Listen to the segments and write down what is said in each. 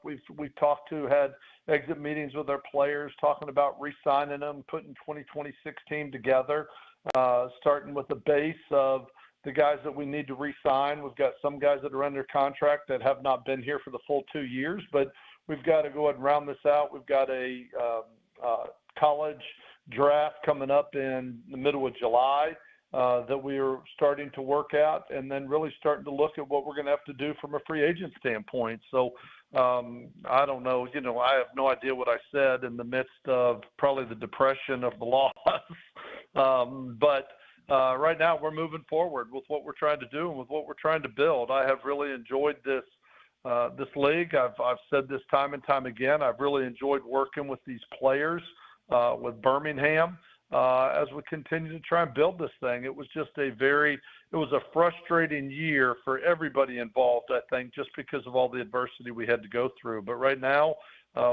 We've talked to, had exit meetings with our players, talking about re-signing them, putting 2026 team together, starting with the base of the guys that we need to re-sign. We've got some guys that are under contract that have not been here for the full 2 years, but we've got to go ahead and round this out. We've got a college draft coming up in the middle of July that we are starting to work out, and then really starting to look at what we're going to have to do from a free agent standpoint. So I don't know, I have no idea what I said in the midst of probably the depression of the loss. But right now we're moving forward with what we're trying to do and with what we're trying to build. I have really enjoyed this league. I've said this time and time again. I've really enjoyed working with these players, with Birmingham, as we continue to try and build this thing. It was just it was a frustrating year for everybody involved, I think, just because of all the adversity we had to go through. But right now,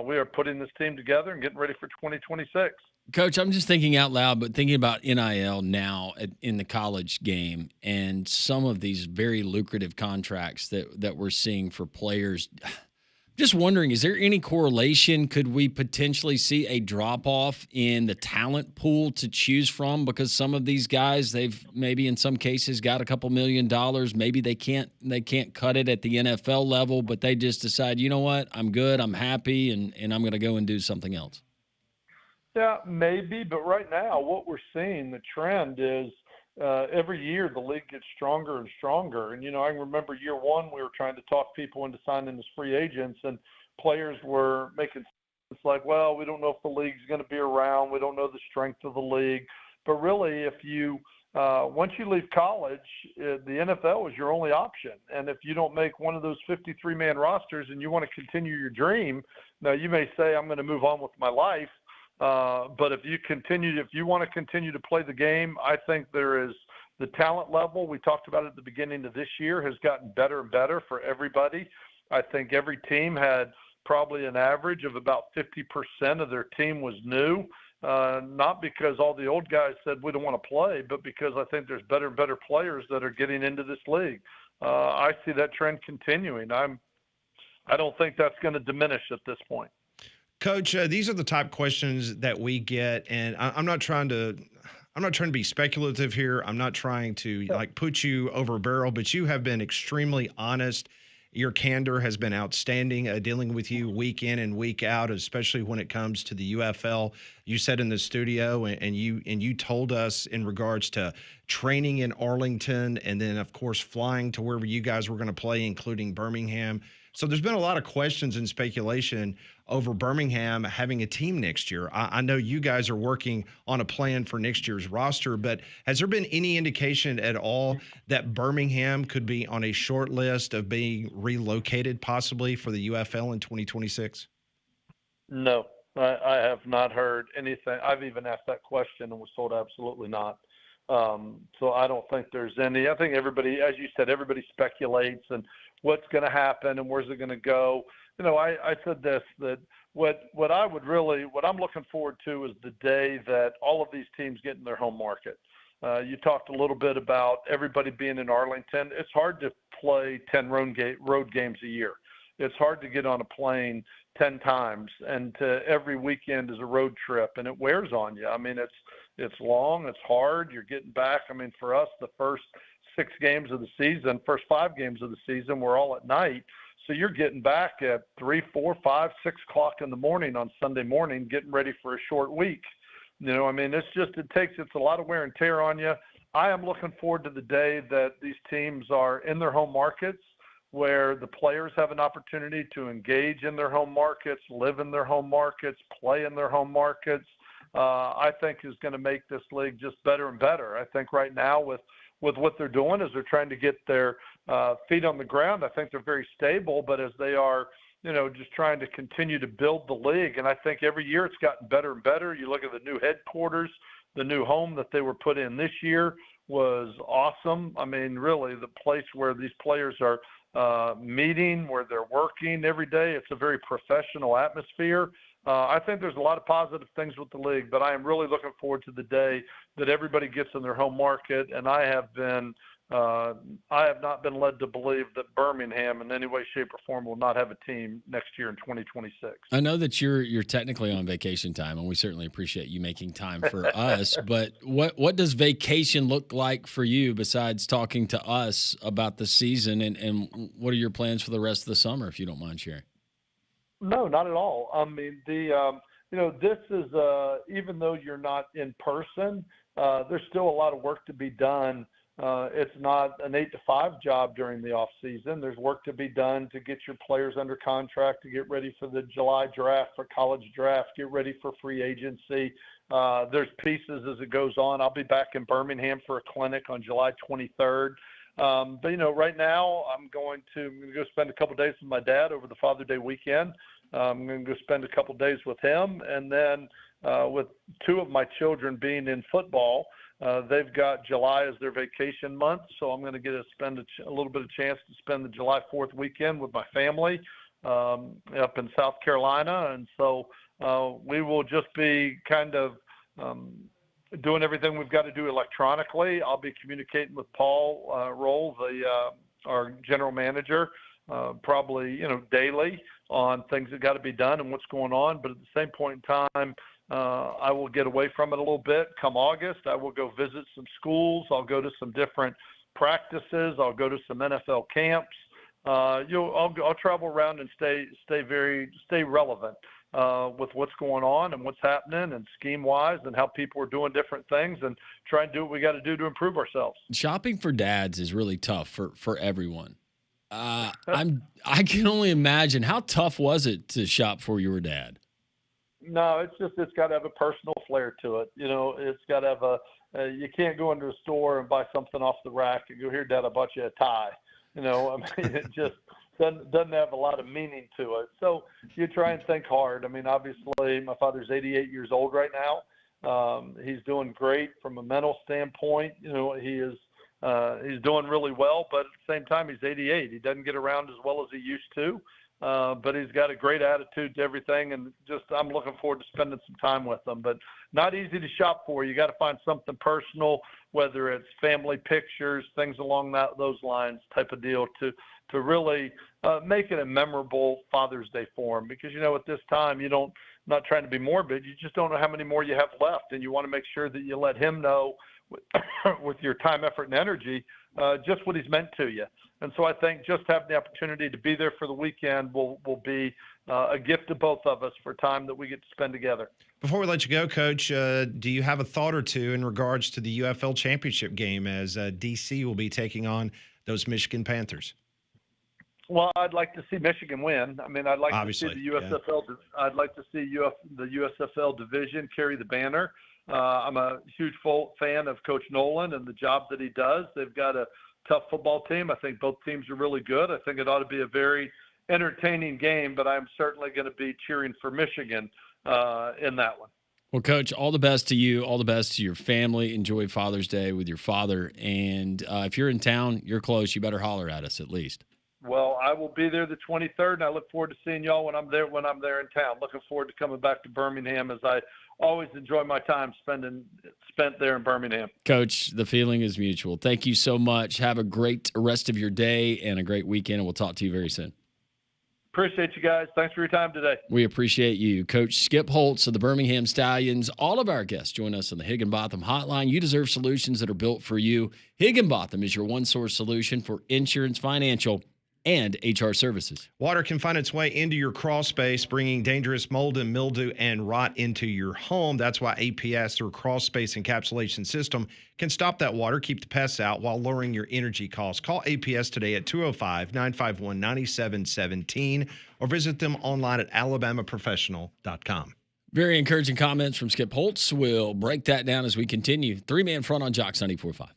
we are putting this team together and getting ready for 2026. Coach, I'm just thinking out loud, but thinking about NIL now in the college game and some of these very lucrative contracts that we're seeing for players. Just wondering, is there any correlation? Could we potentially see a drop-off in the talent pool to choose from? Because some of these guys, they've maybe in some cases got a couple $1 million. Maybe they can't cut it at the NFL level, but they just decide, you know what, I'm good, I'm happy, and I'm going to go and do something else. Yeah, maybe, but right now what we're seeing, the trend is every year the league gets stronger and stronger. And, I remember year one we were trying to talk people into signing as free agents, and players were making it's like, well, we don't know if the league's going to be around. We don't know the strength of the league. But really, if you once you leave college, the NFL is your only option. And if you don't make one of those 53-man rosters and you want to continue your dream, now you may say, I'm going to move on with my life. But if you want to continue to play the game, I think there is the talent level. We talked about it at the beginning of this year has gotten better and better for everybody. I think every team had probably an average of about 50% of their team was new, not because all the old guys said we don't want to play, but because I think there's better and better players that are getting into this league. I see that trend continuing. I don't think that's going to diminish at this point. Coach, these are the type questions that we get, and I'm not trying to be speculative here. I'm not trying to put you over a barrel, but you have been extremely honest. Your candor has been outstanding, dealing with you week in and week out, especially when it comes to the UFL. You said in the studio, and you told us in regards to training in Arlington, and then of course flying to wherever you guys were going to play, including Birmingham. So there's been a lot of questions and speculation over Birmingham having a team next year. I know you guys are working on a plan for next year's roster, but has there been any indication at all that Birmingham could be on a short list of being relocated possibly for the UFL in 2026? No, I have not heard anything. I've even asked that question and was told absolutely not. So I don't think there's any. I think everybody, as you said, everybody speculates and what's going to happen and where's it going to go. I said this, that what I'm looking forward to is the day that all of these teams get in their home market. You talked a little bit about everybody being in Arlington. It's hard to play 10 road games a year. It's hard to get on a plane 10 times, and every weekend is a road trip, and it wears on you. I mean, it's long, it's hard. You're getting back. I mean, for us, the first 5 games of the season were all at night. So you're getting back at 3, 4, 5, 6 o'clock in the morning on Sunday morning, getting ready for a short week. It's a lot of wear and tear on you. I am looking forward to the day that these teams are in their home markets, where the players have an opportunity to engage in their home markets, live in their home markets, play in their home markets. I think is going to make this league just better and better. I think right now with what they're doing is they're trying to get their feet on the ground. I think they're very stable, but as they are, just trying to continue to build the league. And I think every year it's gotten better and better. You look at the new headquarters, the new home that they were put in this year was awesome. I mean, really the place where these players are meeting, where they're working every day. It's a very professional atmosphere. I think there's a lot of positive things with the league, but I am really looking forward to the day that everybody gets in their home market. And I have been I have not been led to believe that Birmingham in any way, shape, or form will not have a team next year in 2026. I know that you're technically on vacation time, and we certainly appreciate you making time for us. But what does vacation look like for you besides talking to us about the season, and what are your plans for the rest of the summer, if you don't mind sharing? No, not at all. I mean, this is even though you're not in person, there's still a lot of work to be done. It's not an 8 to 5 job during the off season. There's work to be done to get your players under contract, to get ready for the July draft, for college draft, get ready for free agency. There's pieces as it goes on. I'll be back in Birmingham for a clinic on July 23rd. But right now I'm going to go spend a couple of days with my dad over the Father's Day weekend. I'm going to go spend a couple of days with him, and then with two of my children being in football, they've got July as their vacation month, so I'm going to get to spend a little bit of chance to spend the July 4th weekend with my family up in South Carolina, and so we will just be kind of doing everything we've got to do electronically. I'll be communicating with Paul Roll, our general manager, probably daily on things that got to be done and what's going on. But at the same point in time, I will get away from it a little bit. Come August, I will go visit some schools. I'll go to some different practices. I'll go to some NFL camps. I'll travel around and stay relevant with what's going on and what's happening and scheme-wise and how people are doing different things and try and do what we got to do to improve ourselves. Shopping for dads is really tough for everyone. I can only imagine. How tough was it to shop for your dad? No, it's got to have a personal flair to it. It's got to have you can't go into a store and buy something off the rack and go, here, Dad, I bought you a tie. I mean, it just doesn't have a lot of meaning to it. So you try and think hard. I mean, obviously, my father's 88 years old right now. He's doing great from a mental standpoint. He's doing really well, but at the same time, he's 88. He doesn't get around as well as he used to. But he's got a great attitude to everything, and I'm looking forward to spending some time with him. But not easy to shop for. You got to find something personal, whether it's family pictures, things along those lines type of deal to really make it a memorable Father's Day for him. Because at this time not trying to be morbid, you just don't know how many more you have left, and you want to make sure that you let him know with your time, effort, and energy just what he's meant to you. And so I think just having the opportunity to be there for the weekend will be a gift to both of us for time that we get to spend together. Before we let you go, Coach, do you have a thought or two in regards to the UFL championship game as DC will be taking on those Michigan Panthers? Well, I'd like to see Michigan win. I mean, I'd like Obviously, to see the USFL. Yeah. I'd like to see the USFL division carry the banner. I'm a huge fan of Coach Nolan and the job that he does. They've got a tough football team. I think both teams are really good. I think it ought to be a very entertaining game, but I'm certainly going to be cheering for Michigan in that one. Well, Coach, all the best to you. All the best to your family. Enjoy Father's Day with your father. And if you're in town, you're close, you better holler at us at least. Well, I will be there the 23rd, and I look forward to seeing y'all when I'm there in town. Looking forward to coming back to Birmingham, as I always enjoy my time spent there in Birmingham. Coach, the feeling is mutual. Thank you so much. Have a great rest of your day and a great weekend, and we'll talk to you very soon. Appreciate you guys. Thanks for your time today. We appreciate you. Coach Skip Holtz of the Birmingham Stallions. All of our guests join us on the Higginbotham Hotline. You deserve solutions that are built for you. Higginbotham is your one-source solution for insurance, financial, and HR services. Water can find its way into your crawl space, bringing dangerous mold and mildew and rot into your home. That's why APS, or crawl space encapsulation system, can stop that water, keep the pests out while lowering your energy costs. Call APS today at 205-951-9717 or visit them online at alabamaprofessional.com. Very encouraging comments from Skip Holtz. We'll break that down as we continue. Three-man front on Jox 94.5.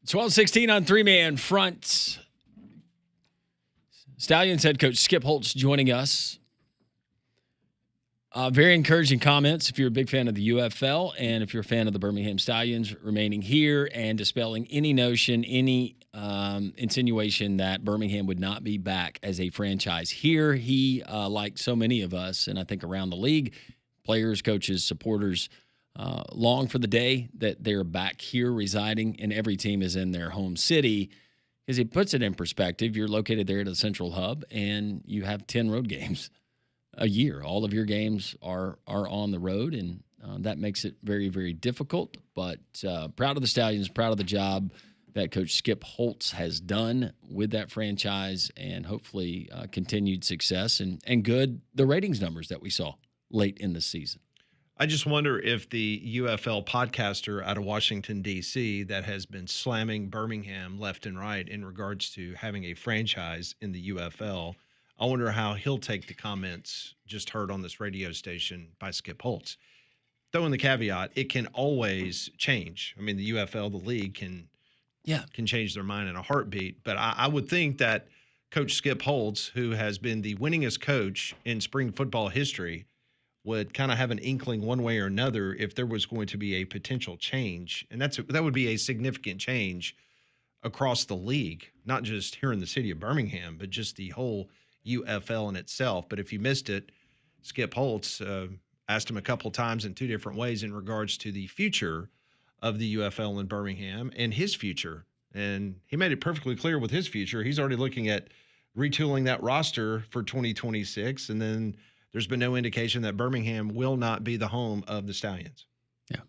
12-16 on three-man front. Stallions head coach Skip Holtz joining us. Very encouraging comments if you're a big fan of the UFL and if you're a fan of the Birmingham Stallions remaining here and dispelling any notion, any insinuation that Birmingham would not be back as a franchise here. He, like so many of us, and I think around the league, players, coaches, supporters, long for the day that they're back here residing and every team is in their home city. Because he puts it in perspective, you're located there at the central hub and you have 10 road games a year. All of your games are on the road, and that makes it very, very difficult. But proud of the Stallions, proud of the job that Coach Skip Holtz has done with that franchise, and hopefully continued success and the ratings numbers that we saw late in the season. I just wonder if the UFL podcaster out of Washington, D.C. that has been slamming Birmingham left and right in regards to having a franchise in the UFL, I wonder how he'll take the comments just heard on this radio station by Skip Holtz. Throwing the caveat, it can always change. I mean, the UFL, the league, can change their mind in a heartbeat. But I would think that Coach Skip Holtz, who has been the winningest coach in spring football history, would kind of have an inkling one way or another if there was going to be a potential change. And that would be a significant change across the league, not just here in the city of Birmingham, but just the whole UFL in itself. But if you missed it, Skip Holtz asked him a couple times in two different ways in regards to the future of the UFL in Birmingham and his future. And he made it perfectly clear with his future. He's already looking at retooling that roster for 2026. And then there's been no indication that Birmingham will not be the home of the Stallions. Yeah.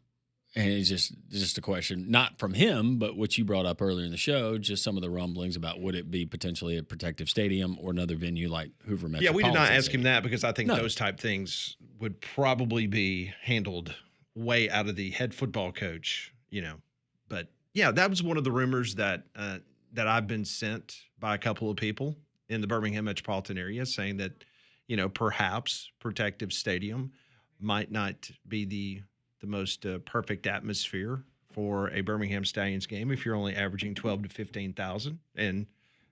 And it's just a question, not from him, but what you brought up earlier in the show, just some of the rumblings about would it be potentially a Protective Stadium or another venue like Hoover Metropolitan. Yeah, we did not ask him that because I think those type things would probably be handled way out of the head football coach, But yeah, that was one of the rumors that I've been sent by a couple of people in the Birmingham metropolitan area saying that, perhaps Protective Stadium might not be the most perfect atmosphere for a Birmingham Stallions game if you're only averaging 12 to 15,000. And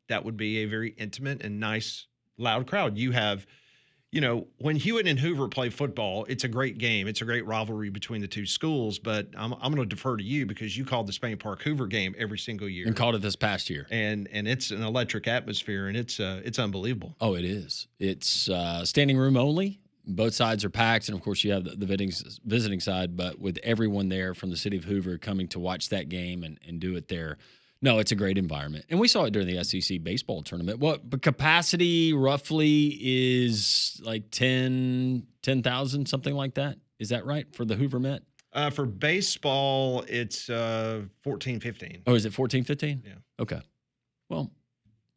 that would be a very intimate and nice, loud crowd. You have, when Hewitt and Hoover play football, it's a great game. It's a great rivalry between the two schools. But I'm going to defer to you because you called the Spain Park Hoover game every single year. And called it this past year. And it's an electric atmosphere, and it's unbelievable. Oh, it is. It's standing room only. Both sides are packed, and of course you have the visiting side, but with everyone there from the city of Hoover coming to watch that game and do it there. No, it's a great environment. And we saw it during the SEC baseball tournament. But capacity roughly is like 10,000, something like that. Is that right for the Hoover Met? For baseball, it's 14, 15. Oh, is it 14, 15? Yeah. Okay. Well,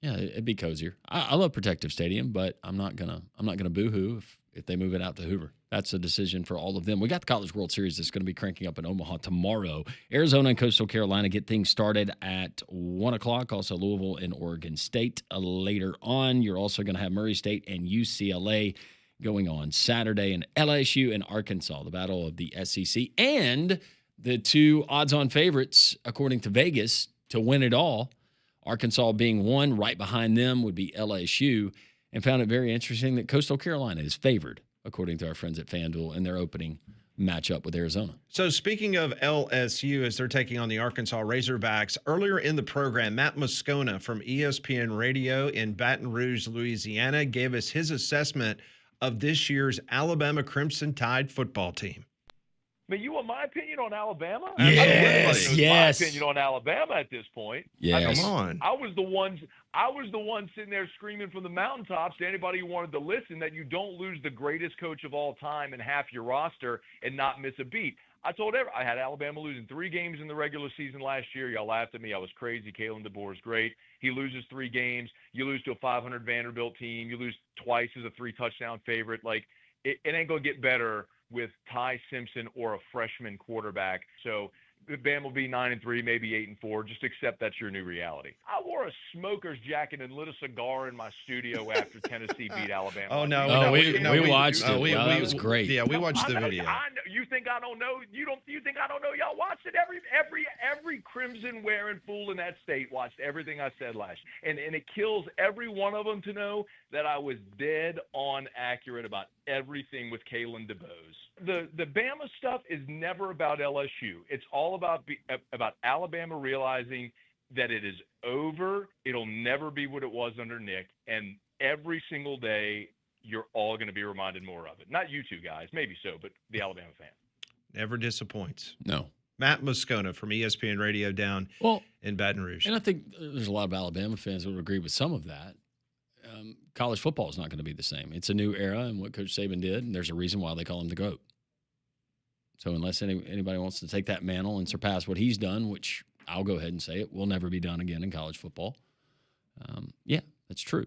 yeah, it'd be cozier. I love Protective Stadium, but I'm not gonna boo-hoo if they move it out to Hoover. That's a decision for all of them. We got the College World Series that's going to be cranking up in Omaha tomorrow. Arizona and Coastal Carolina get things started at 1 o'clock. Also Louisville and Oregon State later on. You're also going to have Murray State and UCLA going on Saturday, and LSU and Arkansas, the battle of the SEC. And the two odds-on favorites, according to Vegas, to win it all, Arkansas being one, right behind them would be LSU, and found it very interesting that Coastal Carolina is favored, according to our friends at FanDuel, in their opening matchup with Arizona. So speaking of LSU, as they're taking on the Arkansas Razorbacks, earlier in the program, Matt Moscona from ESPN Radio in Baton Rouge, Louisiana, gave us his assessment of this year's Alabama Crimson Tide football team. I mean, you want my opinion on Alabama? Yes, yes. My opinion on Alabama at this point. Yes. Come on. I was the one sitting there screaming from the mountaintops to anybody who wanted to listen that you don't lose the greatest coach of all time and half your roster and not miss a beat. I had Alabama losing 3 games in the regular season last year. Y'all laughed at me. I was crazy. Kalen DeBoer is great. He loses 3 games. You lose to a 500 Vanderbilt team. You lose twice as a 3-touchdown favorite. Like, it ain't going to get better with Ty Simpson or a freshman quarterback. So Bama will be 9-3, maybe 8-4. Just accept that's your new reality. I wore a smoker's jacket and lit a cigar in my studio after Tennessee beat Alabama. Oh no, Oh, no, we watched it. That was great. Yeah, we watched the video. I know, you think I don't know? You think I don't know? Y'all watched it. Every Crimson wearing fool in that state watched everything I said last year. And it kills every one of them to know that I was dead on accurate about everything with Kalen DeBose. The Bama stuff is never about LSU. It's all about Alabama realizing that it is over. It'll never be what it was under Nick. And every single day, you're all going to be reminded more of it. Not you two guys, maybe so, but the Alabama fan. Never disappoints. No. Matt Moscona from ESPN Radio down in Baton Rouge. And I think there's a lot of Alabama fans that would agree with some of that. College football is not going to be the same. It's a new era, and what Coach Saban did, and there's a reason why they call him the GOAT. So unless anybody wants to take that mantle and surpass what he's done, which I'll go ahead and say it will never be done again in college football. Yeah, that's true.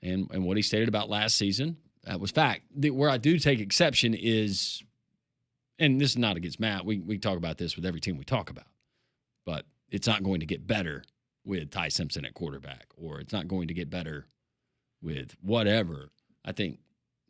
And what he stated about last season, that was fact. Where I do take exception is, and this is not against Matt, we talk about this with every team we talk about, but it's not going to get better with Ty Simpson at quarterback, or it's not going to get better with whatever. I think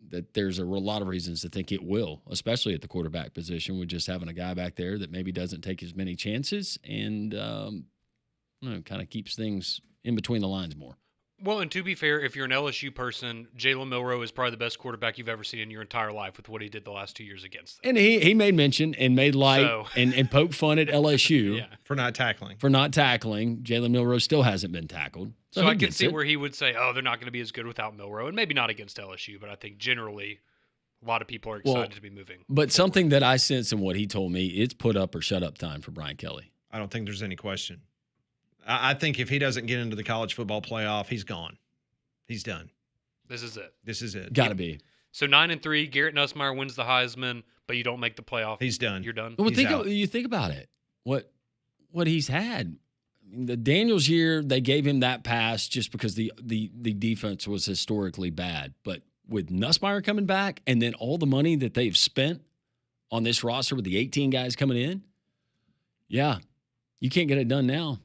that there's a lot of reasons to think it will, especially at the quarterback position, with just having a guy back there that maybe doesn't take as many chances and kind of keeps things in between the lines more. Well, and to be fair, if you're an LSU person, Jalen Milroe is probably the best quarterback you've ever seen in your entire life with what he did the last 2 years against them. And he made mention and made light and poked fun at LSU for not tackling. Jalen Milroe still hasn't been tackled. So I can see where he would say, oh, they're not going to be as good without Milroe. And maybe not against LSU, but I think generally a lot of people are excited to be moving. But something that I sense in what he told me, it's put up or shut up time for Brian Kelly. I don't think there's any question. I think if he doesn't get into the college football playoff, he's gone. He's done. This is it. Got to be. So 9-3, Garrett Nussmeier wins the Heisman, but you don't make the playoff. He's done. You're done. Well, you think about it. What he's had. I mean, the Daniels year, they gave him that pass just because the defense was historically bad. But with Nussmeier coming back and then all the money that they've spent on this roster with the 18 guys coming in, yeah, you can't get it done now.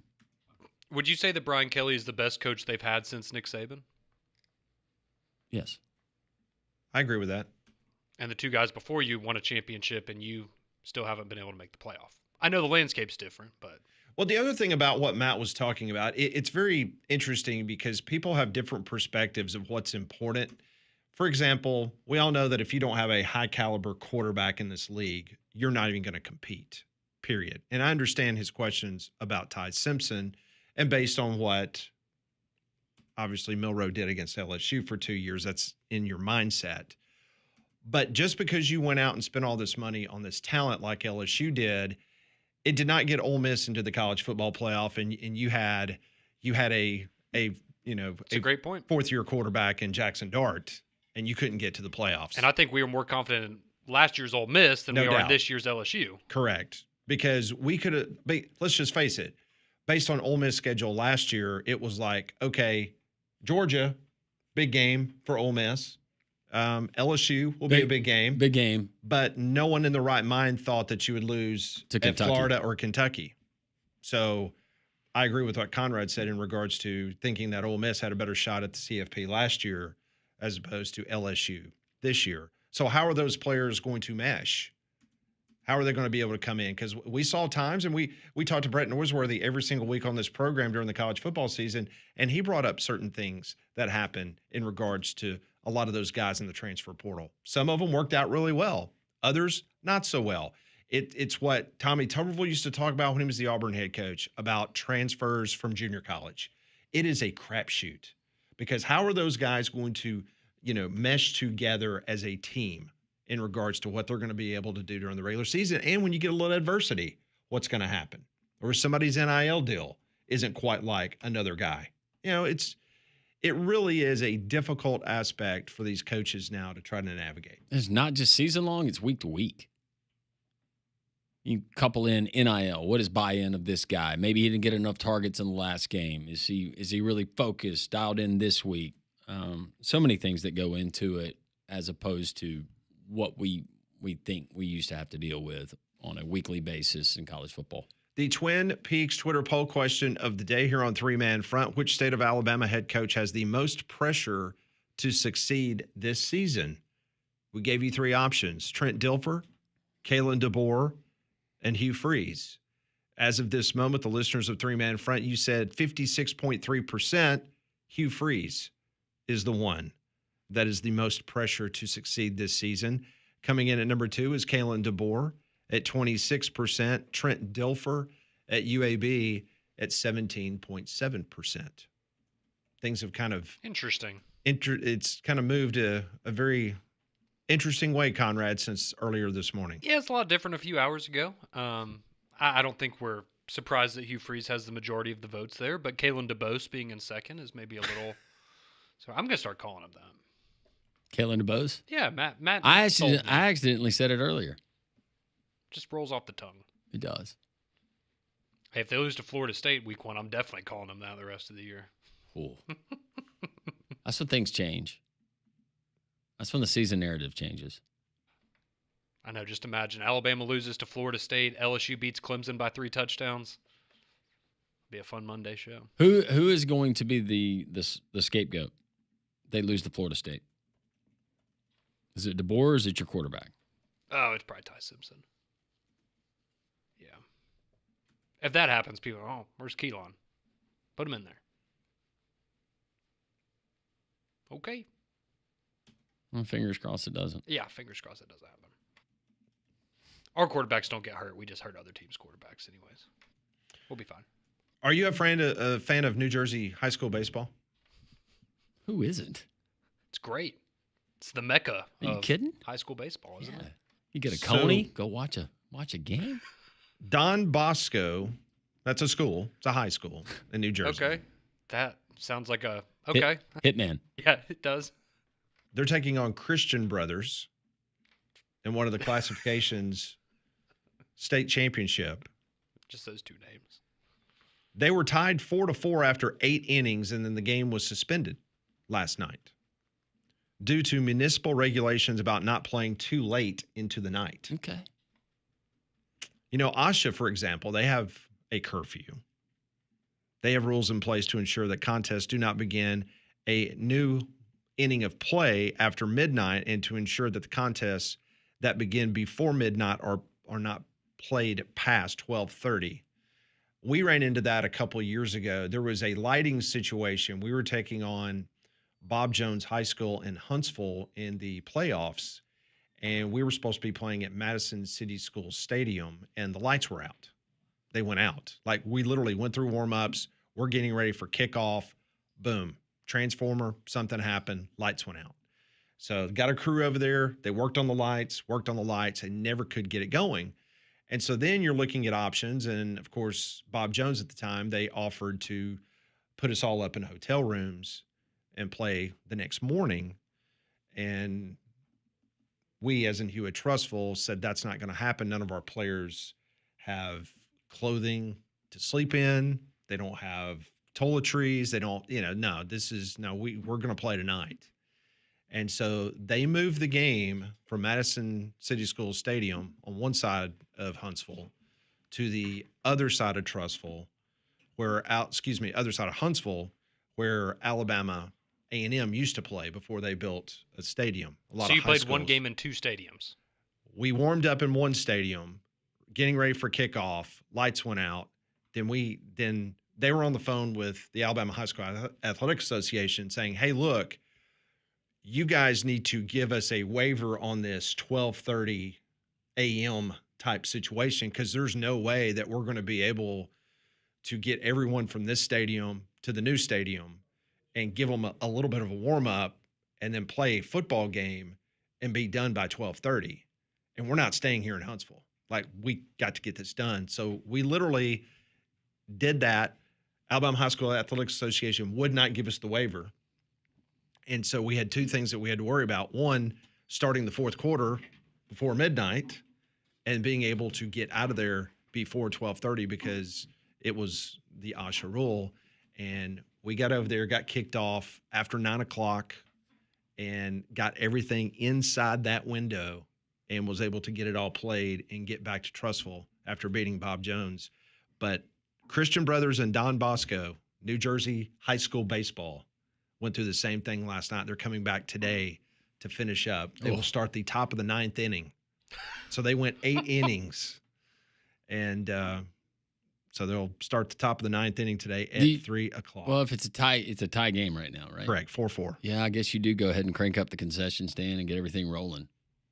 Would you say that Brian Kelly is the best coach they've had since Nick Saban? Yes. I agree with that. And the two guys before you won a championship, and you still haven't been able to make the playoff. I know the landscape's different, but... Well, the other thing about what Matt was talking about, it's very interesting because people have different perspectives of what's important. For example, we all know that if you don't have a high-caliber quarterback in this league, you're not even going to compete, period. And I understand his questions about Ty Simpson, and based on what, obviously, Milroe did against LSU for 2 years, that's in your mindset. But just because you went out and spent all this money on this talent like LSU did, it did not get Ole Miss into the college football playoff, and you had a great point. Fourth-year quarterback in Jackson Dart, and you couldn't get to the playoffs. And I think we were more confident in last year's Ole Miss than we are in this year's LSU. Correct, because we could have. Let's just face it. Based on Ole Miss schedule last year, it was like, okay, Georgia, big game for Ole Miss. LSU will be a big game. Big game. But no one in the right mind thought that you would lose to at Florida or Kentucky. So I agree with what Conrad said in regards to thinking that Ole Miss had a better shot at the CFP last year as opposed to LSU this year. So how are those players going to mesh? How are they going to be able to come in? Because we saw times, and we talked to Brett Norsworthy every single week on this program during the college football season, and he brought up certain things that happened in regards to a lot of those guys in the transfer portal. Some of them worked out really well. Others, not so well. It's what Tommy Tuberville used to talk about when he was the Auburn head coach, about transfers from junior college. It is a crapshoot, because how are those guys going to, mesh together as a team in regards to what they're going to be able to do during the regular season? And when you get a little adversity, what's going to happen? Or somebody's NIL deal isn't quite like another guy. It really is a difficult aspect for these coaches now to try to navigate. It's not just season long, it's week to week. You couple in NIL. What is buy-in of this guy? Maybe he didn't get enough targets in the last game. Is he really focused, dialed in this week? So many things that go into it as opposed to what we think we used to have to deal with on a weekly basis in college football. The Twin Peaks Twitter poll question of the day here on Three Man Front. Which state of Alabama head coach has the most pressure to succeed this season? We gave you three options: Trent Dilfer, Kalen DeBoer, and Hugh Freeze. As of this moment, the listeners of Three Man Front, you said 56.3%. Hugh Freeze is the one that is the most pressure to succeed this season. Coming in at number 2 is Kalen DeBoer at 26%. Trent Dilfer at UAB at 17.7%. Things have kind of interesting. It's kind of moved a very interesting way, Conrad, since earlier this morning. Yeah, it's a lot different a few hours ago. I don't think we're surprised that Hugh Freeze has the majority of the votes there, but Kalen DeBose being in second is maybe a little. So I'm gonna start calling him that. Kalen DeBose? Yeah, Matt. I accidentally said it earlier. Just rolls off the tongue. It does. Hey, if they lose to Florida State week 1, I'm definitely calling them that the rest of the year. Cool. That's when things change. That's when the season narrative changes. I know. Just imagine Alabama loses to Florida State. LSU beats Clemson by 3 touchdowns. Be a fun Monday show. Who is going to be the scapegoat? They lose to Florida State. Is it DeBoer or is it your quarterback? Oh, it's probably Ty Simpson. Yeah. If that happens, people are, oh, where's Keelan? Put him in there. Okay. Well, fingers crossed it doesn't. Yeah, fingers crossed it doesn't happen. Our quarterbacks don't get hurt. We just hurt other teams' quarterbacks anyways. We'll be fine. Are you a fan of New Jersey high school baseball? Who isn't? It's great. It's the mecca Are you kidding? High school baseball, isn't it? You get a Coney, go watch a game. Don Bosco, that's a school. It's a high school in New Jersey. Okay. That sounds like a okay. Hitman. Yeah, it does. They're taking on Christian Brothers in one of the classifications state championship. Just those 2 names. They were tied 4-4 after 8 innings, and then the game was suspended last night due to municipal regulations about not playing too late into the night. Okay. You know, Asha, for example, they have a curfew. They have rules in place to ensure that contests do not begin a new inning of play after midnight, and to ensure that the contests that begin before midnight are not played past 12:30. We ran into that a couple of years ago. There was a lighting situation. We were taking on Bob Jones High School in Huntsville in the playoffs, and we were supposed to be playing at Madison City School Stadium, and the lights were out. They went out. Like, we literally went through warm-ups. We're getting ready for kickoff. Boom. Transformer, something happened. Lights went out. So got a crew over there. They worked on the lights, and never could get it going. And so then you're looking at options. And, of course, Bob Jones at the time, they offered to put us all up in hotel rooms and play the next morning. And we, as in Hewitt Trustful, said that's not going to happen. None of our players have clothing to sleep in. They don't have toiletries. They don't, we're going to play tonight. And so they moved the game from Madison City School Stadium on one side of Huntsville to the other side of Trustful, other side of Huntsville, where Alabama A&M used to play before they built a stadium. So you played one game in 2 stadiums. We warmed up in one stadium, getting ready for kickoff. Lights went out. Then they were on the phone with the Alabama High School Athletic Association saying, hey, look, you guys need to give us a waiver on this 12:30 a.m. type situation, because there's no way that we're going to be able to get everyone from this stadium to the new stadium and give them a little bit of a warm-up and then play a football game and be done by 12:30. And we're not staying here in Huntsville. Like, we got to get this done. So we literally did that. Alabama High School Athletic Association would not give us the waiver. And so we had 2 things that we had to worry about. One, starting the fourth quarter before midnight and being able to get out of there before 12:30, because it was the Asha rule. And we got over there, got kicked off after 9 o'clock, and got everything inside that window and was able to get it all played and get back to Trustful after beating Bob Jones But Christian Brothers and Don Bosco, New Jersey high school baseball, went through the same thing last night. They're coming back today to finish up. They will start the top of the 9th inning. So they went 8 innings. And so they'll start the top of the 9th inning today at 3 o'clock. Well, if it's a tie game right now, right? Correct, 4-4. Yeah, I guess you do go ahead and crank up the concession stand and get everything rolling.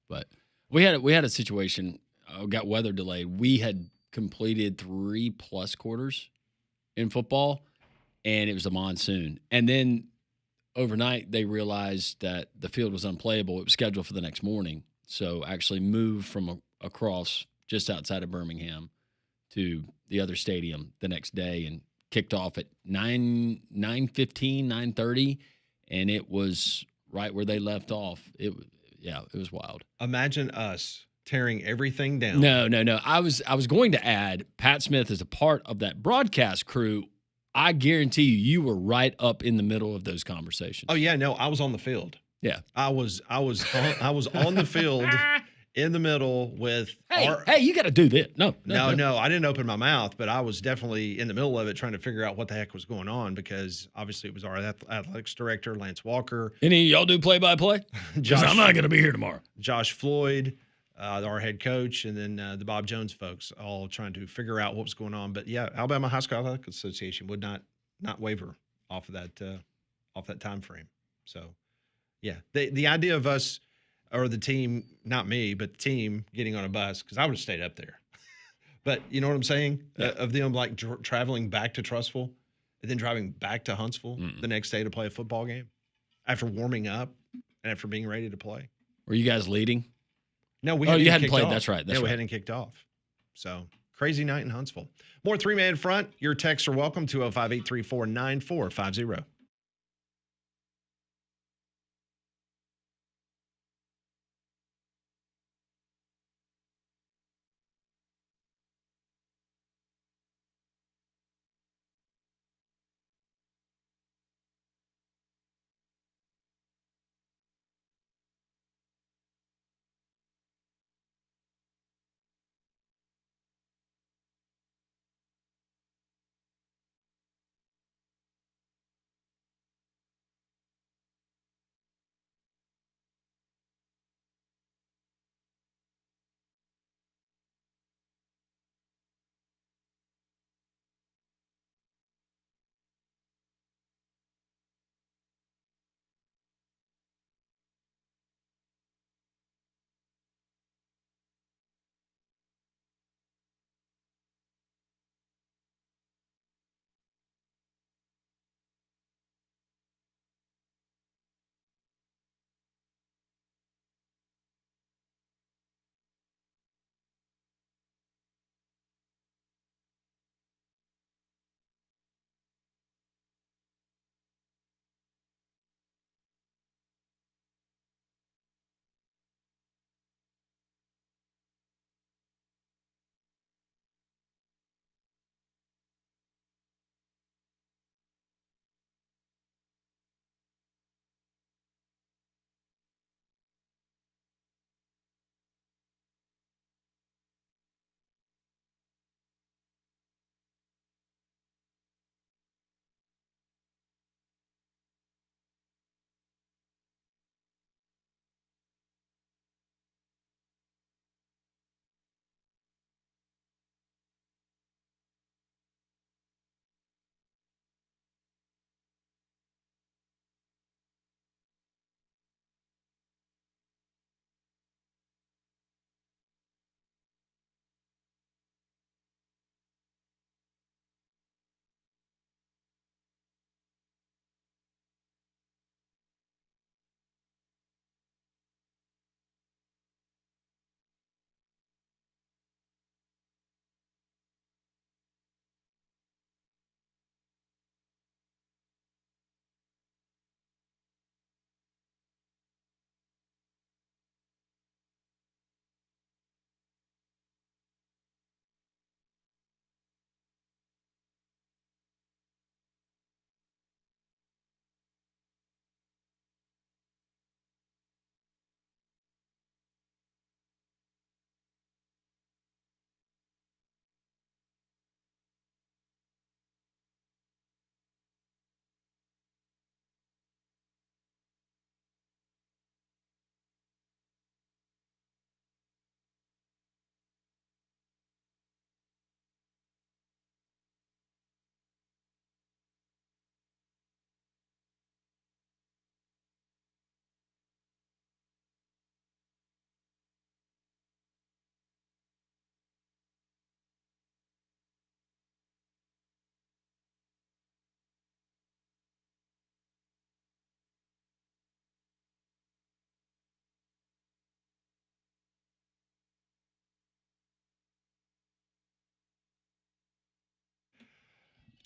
But we had a situation, got weather delayed. We had completed 3+ quarters in football, and it was a monsoon. And then overnight, they realized that the field was unplayable. It was scheduled for the next morning. So actually moved from across just outside of Birmingham to the other stadium the next day and kicked off at 9:15, 9:30, and it was right where they left off. It was wild. Imagine us tearing everything down. No. I was going to add Pat Smith is a part of that broadcast crew. I guarantee you were right up in the middle of those conversations. Oh yeah, no, I was on the field. Yeah. I was on the field in the middle with Hey, you got to do this. No, I didn't open my mouth, but I was definitely in the middle of it trying to figure out what the heck was going on because obviously it was our athletics director, Lance Walker. Any of y'all do play-by-play? I'm not going to be here tomorrow. Josh Floyd, our head coach, and then the Bob Jones folks all trying to figure out what was going on. But yeah, Alabama High School Athletic Association would not waver off of that time frame. So yeah, the idea of us or the team, not me, but the team getting on a bus, because I would have stayed up there. But you know what I'm saying? Yeah. Of them like traveling back to Trussville and then driving back to Huntsville the next day to play a football game after warming up and after being ready to play. Were you guys leading? No, you hadn't played. Off. That's right. We hadn't kicked off. So crazy night in Huntsville. More 3-man front. Your texts are welcome, 205-834-9450.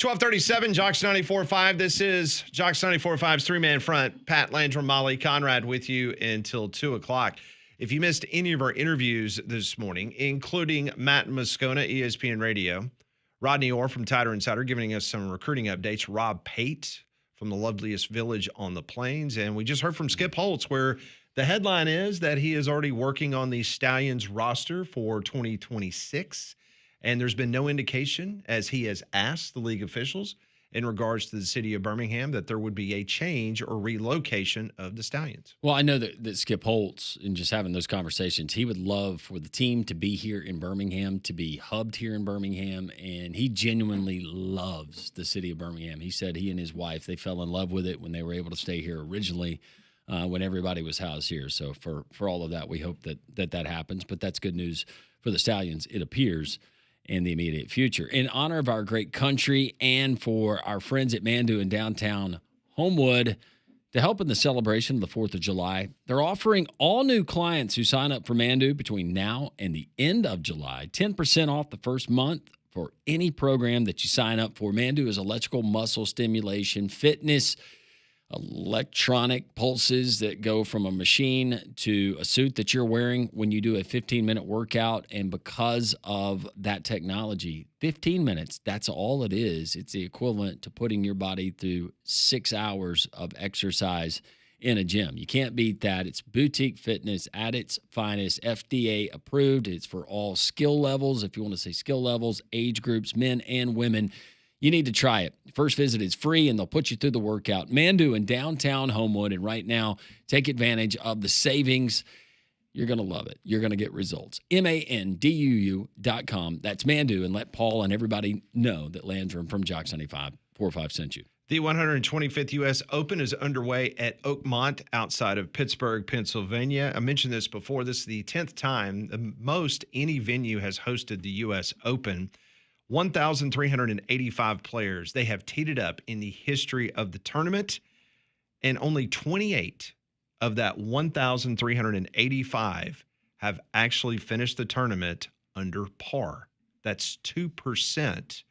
1237, Jox 94.5. This is Jox 94.5's three-man front. Pat Landrum, Molly Conrad with you until 2 o'clock. If you missed any of our interviews this morning, including Matt Moscona, ESPN Radio, Rodney Orr from Tider Insider giving us some recruiting updates, Rob Pate from the loveliest village on the plains, and we just heard from Skip Holtz where the headline is that he is already working on the Stallions roster for 2026. And there's been no indication, as he has asked the league officials in regards to the city of Birmingham, that there would be a change or relocation of the Stallions. Well, I know that Skip Holtz, and just having those conversations, he would love for the team to be here in Birmingham, to be hubbed here in Birmingham, and he genuinely loves the city of Birmingham. He said he and his wife, they fell in love with it when they were able to stay here originally when everybody was housed here. So for all of that, we hope that happens, but that's good news for the Stallions, it appears, in the immediate future. In honor of our great country and for our friends at Mandu in downtown Homewood, to help in the celebration of the 4th of July, they're offering all new clients who sign up for Mandu between now and the end of July 10% off the first month for any program that you sign up for. Mandu is electrical muscle stimulation, fitness, electronic pulses that go from a machine to a suit that you're wearing when you do a 15-minute workout. And because of that technology, 15 minutes, that's all it is. It's the equivalent to putting your body through 6 hours of exercise in a gym. You can't beat that. It's boutique fitness at its finest, FDA approved. It's for all skill levels. If you want to say skill levels, age groups, men and women, you need to try it. First visit is free, and they'll put you through the workout. Mandu in downtown Homewood, and right now, take advantage of the savings. You're going to love it. You're going to get results. MANDUU.com. That's Mandu, and let Paul and everybody know that Landrum from Jox 95.45 sent you. The 125th U.S. Open is underway at Oakmont outside of Pittsburgh, Pennsylvania. I mentioned this before. This is the 10th time the most any venue has hosted the U.S. Open. 1,385 players. They have teed it up in the history of the tournament, and only 28 of that 1,385 have actually finished the tournament under par. That's 2%.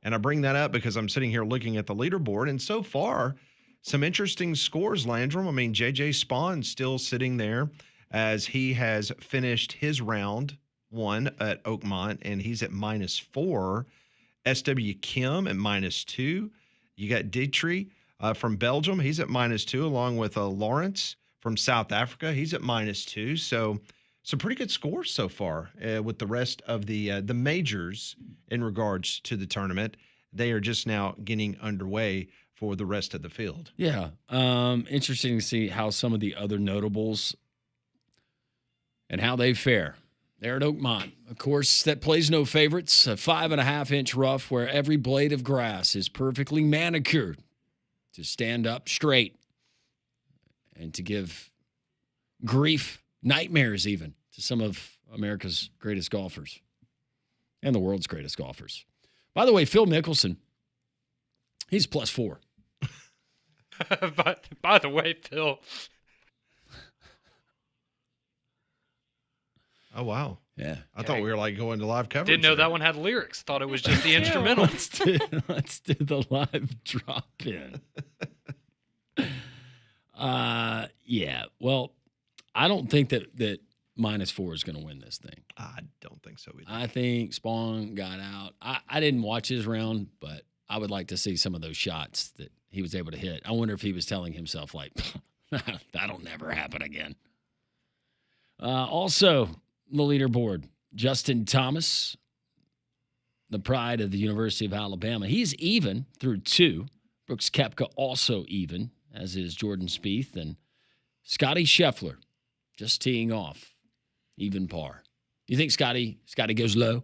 And I bring that up because I'm sitting here looking at the leaderboard, and so far, some interesting scores, Landrum. I mean, J.J. Spawn still sitting there as he has finished his round one at Oakmont, and he's at -4. S.W. Kim at -2. You got Dietrich from Belgium. He's at -2, along with Lawrence from South Africa. He's at -2. So some pretty good scores so far with the rest of the majors in regards to the tournament. They are just now getting underway for the rest of the field. Yeah. Interesting to see how some of the other notables and how they fare. There at Oakmont, of course, that plays no favorites, a 5.5-inch rough where every blade of grass is perfectly manicured to stand up straight and to give grief, nightmares even, to some of America's greatest golfers and the world's greatest golfers. By the way, Phil Mickelson, he's +4. By the way, Phil. Oh, wow. Yeah. I thought we were like going to live coverage. Didn't know that one had lyrics. Thought it was just the instrumental. Let's do the live drop in. Yeah. Well, I don't think that -4 is going to win this thing. I don't think so either. I think Spawn got out. I didn't watch his round, but I would like to see some of those shots that he was able to hit. I wonder if he was telling himself, like, that'll never happen again. Also, the leaderboard, Justin Thomas, the pride of the University of Alabama. He's even through 2. Brooks Koepka also even, as is Jordan Spieth. And Scotty Scheffler just teeing off, even par. You think Scotty goes low?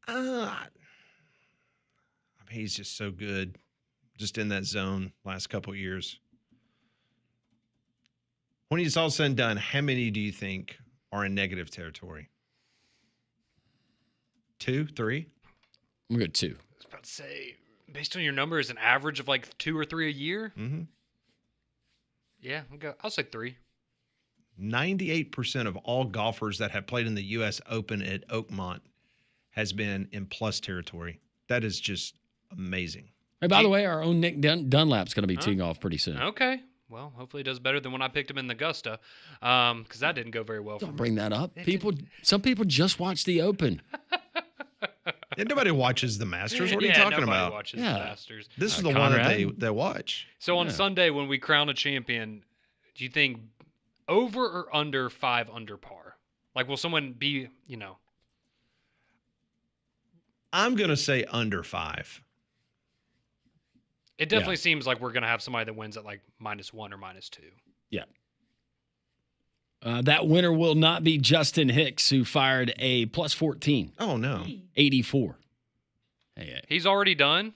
I mean, he's just so good, just in that zone last couple of years. When it's all said and done, how many do you think are in negative territory? 2, 3? I'm going to 2. I was about to say, based on your numbers, an average of like 2 or 3 a year? Mm-hmm. Yeah, I'll say 3. 98% of all golfers that have played in the U.S. Open at Oakmont has been in plus territory. That is just amazing. Hey, by the way, our own Nick Dunlap's going to be Huh? teeing off pretty soon. Okay. Well, hopefully he does better than when I picked him in the Augusta, because that didn't go very well for Don't me. bring that up. Some people just watch the Open. And nobody watches the Masters. What are you talking nobody about? watches Yeah. the Masters. This is the Conrad. one that they watch. So on Yeah. Sunday when we crown a champion, do you think over or under 5 under par? Like, will someone be, I'm going to say under 5. It definitely seems like we're going to have somebody that wins at like -1 or -2. Yeah. That winner will not be Justin Hicks, who fired a plus 14, Oh, no. 84. Hey. He's already done.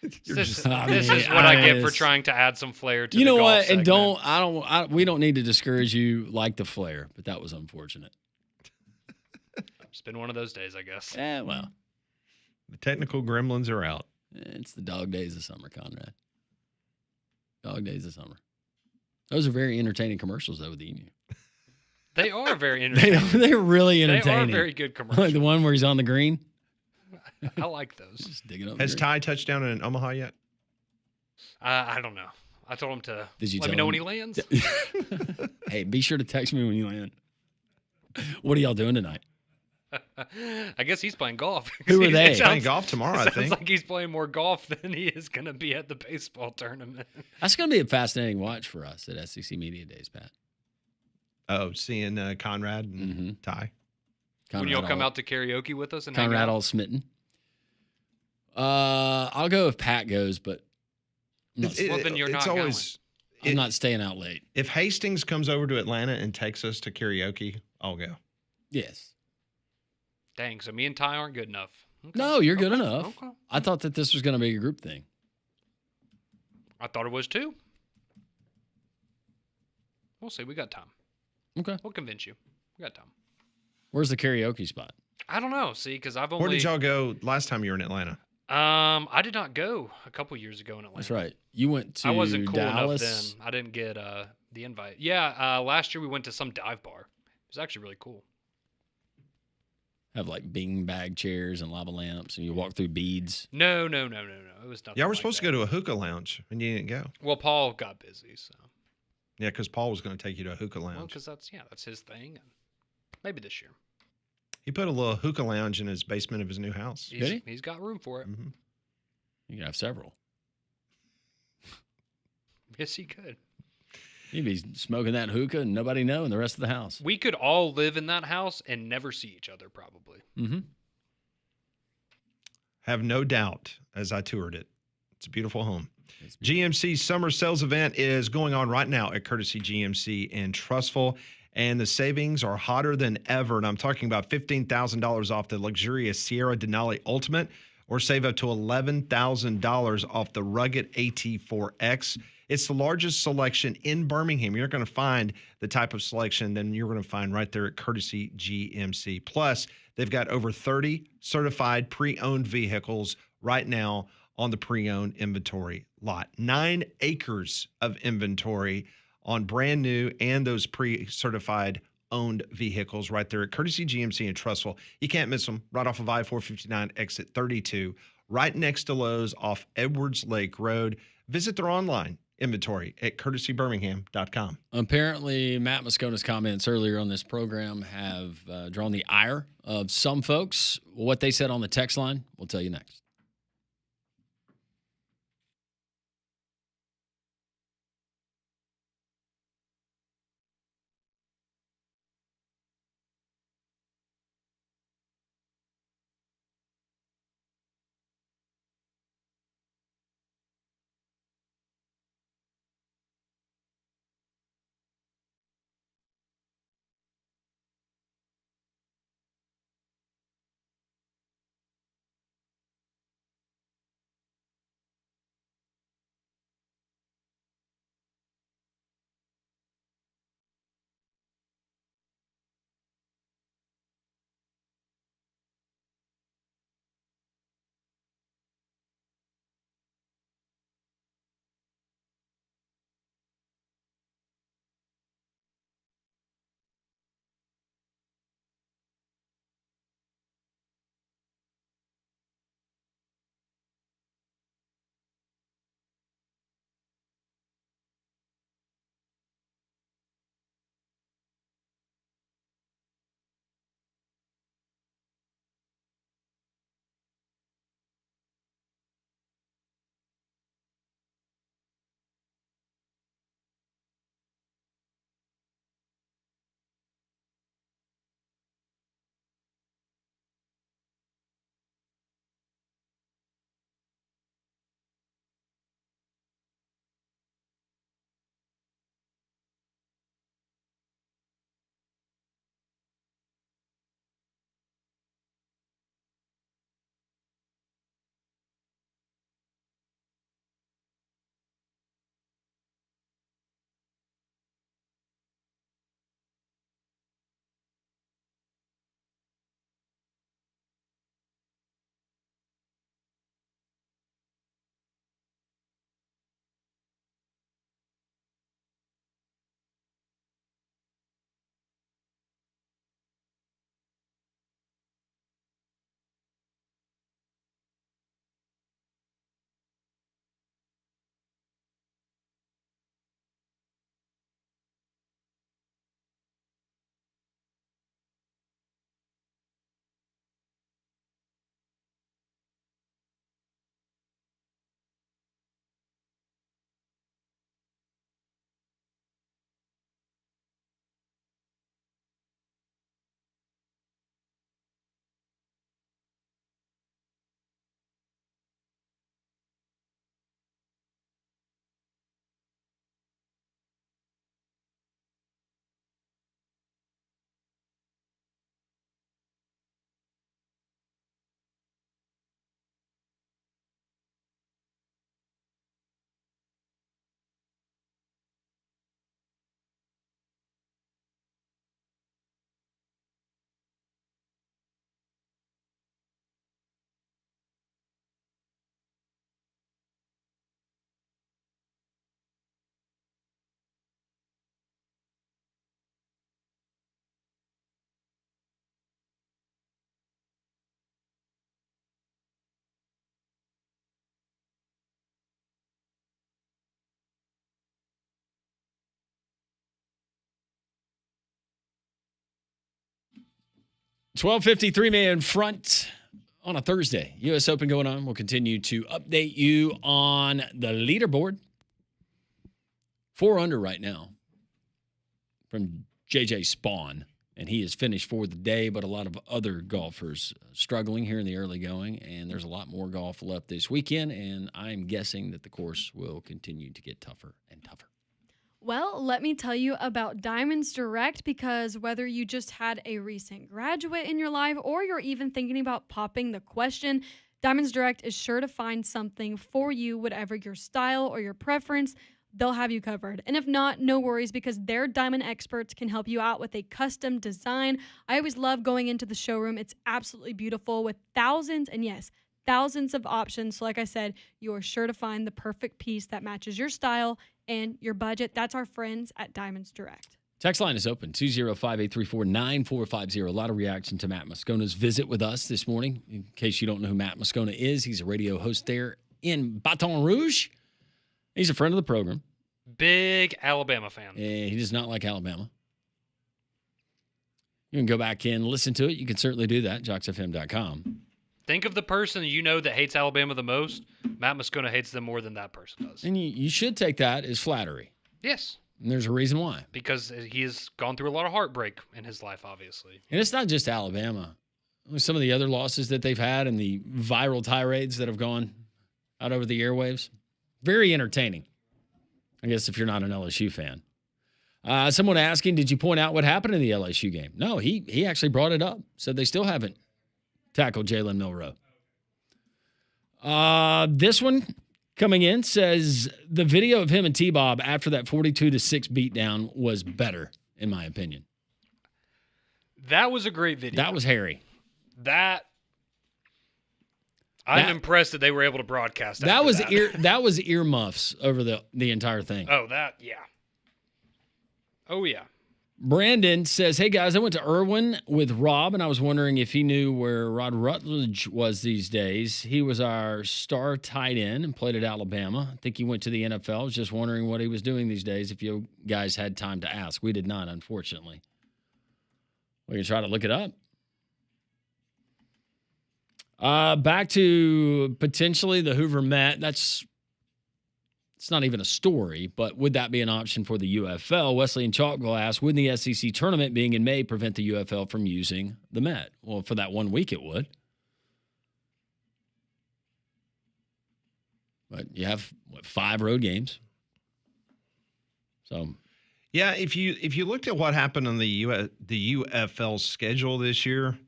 You're This, just- this I is mean, what I get for it's- trying to add some flair to You the know golf what? And segment. we don't need to discourage you like the flair, but that was unfortunate. It's been one of those days, I guess. Well, The technical gremlins are out. it's the dog days of summer, Conrad. Dog days of summer. Those are very entertaining commercials, though, with Emu. They are very entertaining. They're really They entertaining. are very good Like commercials. the one where he's on the green. I like those. Just digging up. Has the green. Ty touched down in Omaha yet? I don't know. I told him to Did you let me tell know when him? he lands. Hey, be sure to text me when you land. What are y'all doing tonight? I guess he's playing golf. Who are It they? Playing sounds- golf tomorrow, I Sounds think. like he's playing more golf than he is going to be at the baseball tournament. That's going to be a fascinating watch for us at SEC Media Days, Pat. Oh, seeing Conrad and Mm-hmm. Ty. When y'all come out to karaoke with us and hang Conrad out. all smitten. I'll go if Pat goes, but I'm not, Well, then you're it's not always, I'm not staying out late. If Hastings comes over to Atlanta and takes us to karaoke, I'll go. Yes. Dang, so me and Ty aren't good enough. Okay. No, you're good Okay, enough. Okay. I thought that this was going to be a group thing. I thought it was too. We'll see. We got time. Okay. We'll convince you. We got time. Where's the karaoke spot? I don't know. See, because I've only. Where did y'all go last time you were in Atlanta? I did not go a couple years ago in Atlanta. That's right. You went to I wasn't cool Dallas. enough then. I didn't get the invite. Yeah, last year we went to some dive bar. It was actually really cool. Have like bean bag chairs and lava lamps, and you walk through beads. No. It was nothing. Y'all were like supposed that. to go to a hookah lounge, and you didn't go. Well, Paul got busy, so. Yeah, because Paul was going to take you to a hookah Well, lounge. because that's his thing. And maybe this year. He put a little hookah lounge in his basement of his new house. Did he? He's got room for it. hmm You can have several. Yes, he could. You'd be smoking that hookah and nobody know in the rest of the house. We could all live in that house and never see each other, probably. Mm-hmm. Have no doubt as I toured it. It's a beautiful home. GMC's summer sales event is going on right now at Courtesy GMC in Trussville, and the savings are hotter than ever. And I'm talking about $15,000 off the luxurious Sierra Denali Ultimate, or save up to $11,000 off the rugged AT4X. It's the largest selection in Birmingham. You're going to find the type of selection that you're going to find right there at Courtesy GMC. Plus, they've got over 30 certified pre-owned vehicles right now on the pre-owned inventory lot. 9 acres of inventory on brand new and those pre-certified owned vehicles right there at Courtesy GMC in Trussville. You can't miss them. Right off of I-459 exit 32, right next to Lowe's off Edwards Lake Road. Visit their online inventory at courtesybirmingham.com. Apparently, Matt Moscona's comments earlier on this program have drawn the ire of some folks. What they said on the text line, we'll tell you next. 12:53 man front on a Thursday. U.S. Open going on. We'll continue to update you on the leaderboard. 4 under right now from J.J. Spawn, and he is finished for the day, but a lot of other golfers struggling here in the early going, and there's a lot more golf left this weekend, and I'm guessing that the course will continue to get tougher and tougher. Well, let me tell you about Diamonds Direct, because whether you just had a recent graduate in your life or you're even thinking about popping the question, Diamonds Direct is sure to find something for you, whatever your style or your preference. They'll have you covered. And if not, no worries, because their diamond experts can help you out with a custom design. I always love going into the showroom. It's absolutely beautiful with thousands, and yes, thousands of options. So like I said, you are sure to find the perfect piece that matches your style and your budget. That's our friends at Diamonds Direct. Text line is open, 205-834-9450. A lot of reaction to Matt Moscona's visit with us this morning. In case you don't know who Matt Moscona is, he's a radio host there in Baton Rouge. He's a friend of the program. Big Alabama fan. He does not like Alabama. You can go back and listen to it. You can certainly do that, joxfm.com. Think of the person you know that hates Alabama the most. Matt Moscona hates them more than that person does. And you should take that as flattery. Yes. And there's a reason why. Because he has gone through a lot of heartbreak in his life, obviously. And it's not just Alabama. Some of the other losses that they've had and the viral tirades that have gone out over the airwaves. Very entertaining, I guess, if you're not an LSU fan. Someone asking, did you point out what happened in the LSU game? No, he actually brought it up. Said they still haven't tackled Jalen Milroe. This one coming in says the video of him and T-Bob after that 42-6 beatdown was better, in my opinion. That was a great video. That was hairy. I'm impressed that they were able to broadcast that. That was earmuffs over the entire thing. Oh, yeah. Oh, yeah. Brandon says, hey, guys, I went to Irwin with Rob, and I was wondering if he knew where Rod Rutledge was these days. He was our star tight end and played at Alabama. I think he went to the NFL. I was just wondering what he was doing these days, if you guys had time to ask. We did not, unfortunately. We can try to look it up. Back to potentially the Hoover Met. It's not even a story, but would that be an option for the UFL? Wesley and Chalkville asked, wouldn't the SEC tournament being in May prevent the UFL from using the Met? Well, for that 1 week, it would. But you have, 5 road games? So... yeah, if you looked at what happened on the UFL schedule this year,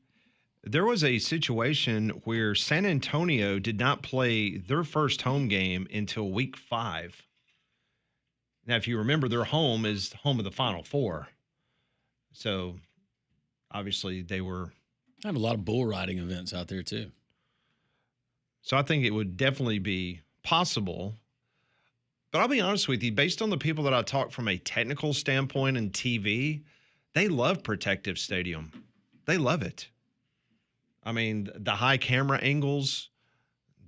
there was a situation where San Antonio did not play their first home game until week 5. Now, if you remember, their home is home of the Final Four. So, obviously, they were... I have a lot of bull riding events out there, too. So, I think it would definitely be possible. But I'll be honest with you, based on the people that I talk from a technical standpoint and TV, they love Protective Stadium. They love it. I mean, the high camera angles,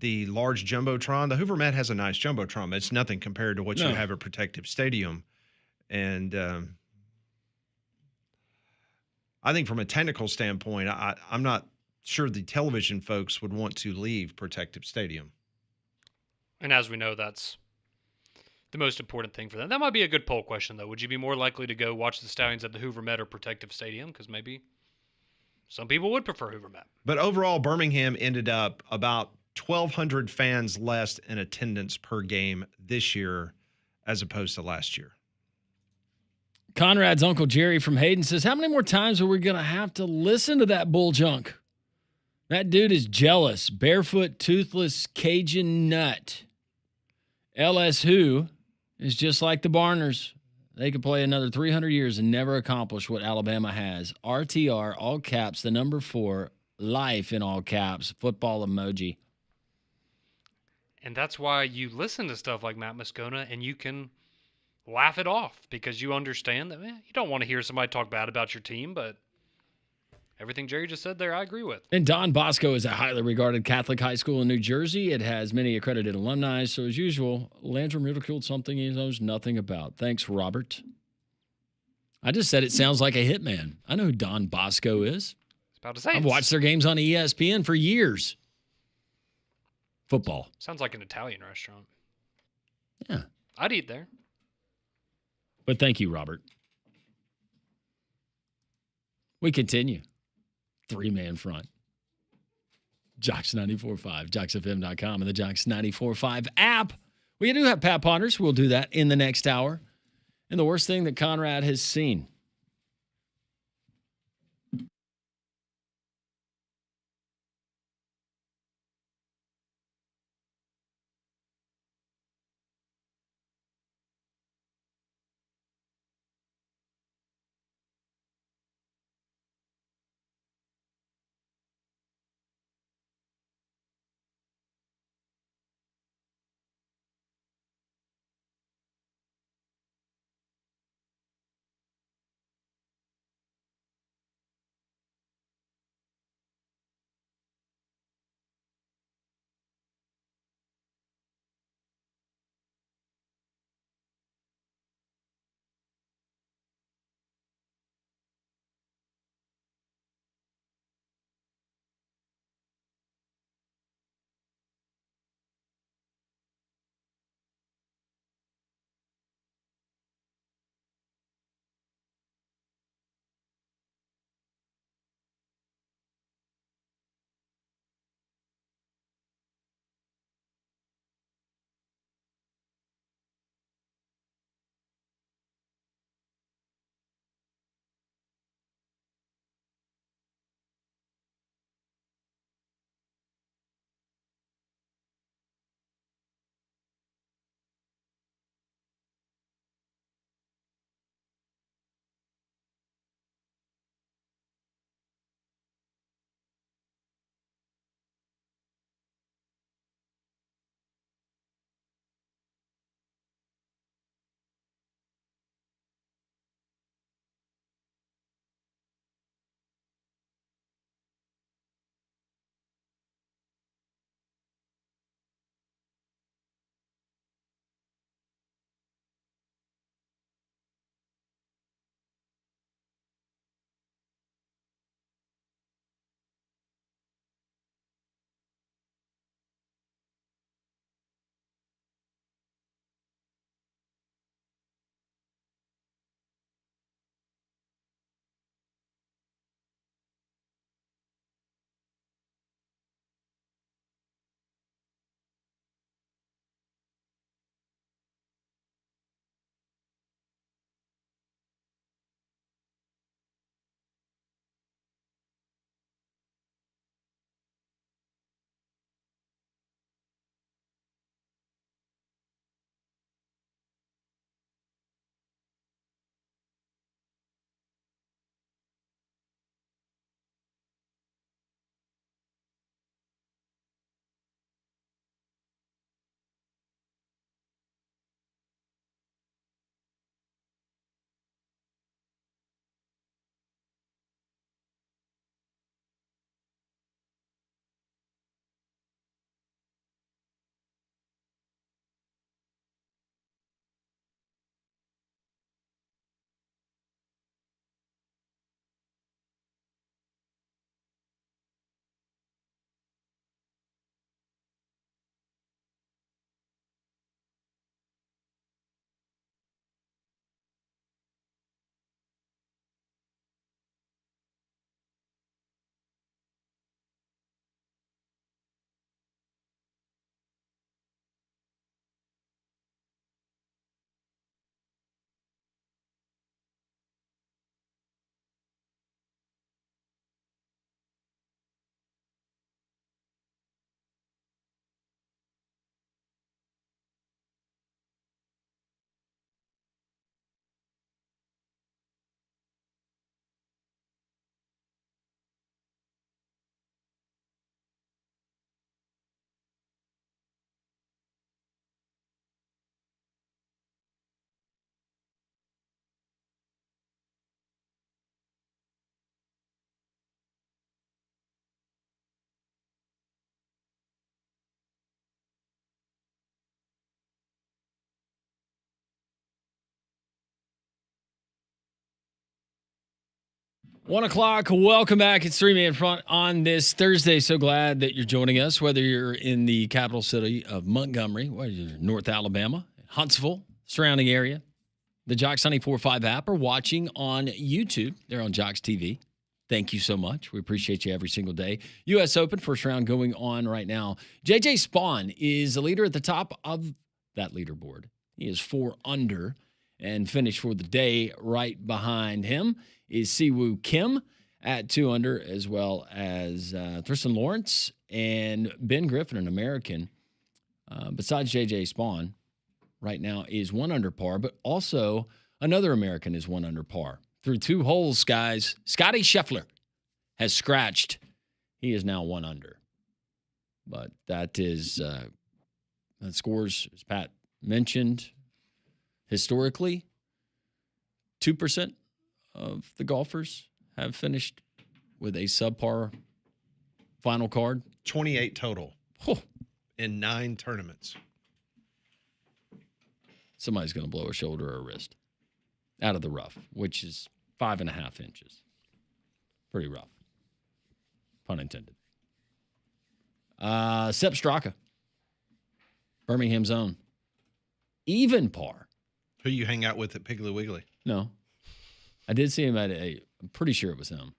the large Jumbotron. The Hoover Met has a nice Jumbotron, but it's nothing compared to what you have at Protective Stadium. And I think from a technical standpoint, I'm not sure the television folks would want to leave Protective Stadium. And as we know, that's the most important thing for them. That might be a good poll question, though. Would you be more likely to go watch the Stallions at the Hoover Met or Protective Stadium? Because maybe some people would prefer Hoover Met. But overall, Birmingham ended up about 1,200 fans less in attendance per game this year as opposed to last year. Conrad's Uncle Jerry from Hayden says, how many more times are we going to have to listen to that bull junk? That dude is jealous. Barefoot, toothless, Cajun nut. LS Who is just like the Barners. They could play another 300 years and never accomplish what Alabama has. RTR, all caps, the number 4, life in all caps, football emoji. And that's why you listen to stuff like Matt Moscona and you can laugh it off because you understand that you don't want to hear somebody talk bad about your team, but everything Jerry just said there, I agree with. And Don Bosco is a highly regarded Catholic high school in New Jersey. It has many accredited alumni. So, as usual, Landrum ridiculed something he knows nothing about. Thanks, Robert. I just said it sounds like a hitman. I know who Don Bosco is. He's About to say, I've watched their games on ESPN for years. Football. Sounds like an Italian restaurant. Yeah. I'd eat there. But thank you, Robert. We continue. 3-man front. Jox 94.5, JoxFM.com, and the Jox 94.5 app. We do have Pat Ponders. We'll do that in the next hour. And the worst thing that Conrad has seen. 1 o'clock. Welcome back. It's 3 Man Front on this Thursday. So glad that you're joining us, whether you're in the capital city of Montgomery, whether you're North Alabama, Huntsville, surrounding area, the Jox 94.5 app, or watching on YouTube. They're on Jox TV. Thank you so much. We appreciate you every single day. U.S. Open, first round going on right now. J.J. Spawn is the leader at the top of that leaderboard. He is 4 under and finished for the day. Right behind him is Siwoo Kim at 2 under, as well as Tristan Lawrence and Ben Griffin, an American. Besides J.J. Spawn, right now is 1 under par, but also another American is 1 under par. Through 2 holes, guys, Scotty Scheffler has scratched. He is now 1 under. But that is that scores, as Pat mentioned, historically, 2% of the golfers have finished with a subpar final card. 28 total in 9 tournaments. Somebody's going to blow a shoulder or a wrist out of the rough, which is 5.5 inches. Pretty rough. Pun intended. Sepp Straka, Birmingham's own. Even par. Who you hang out with at Piggly Wiggly? No. I did see him at I'm pretty sure it was him.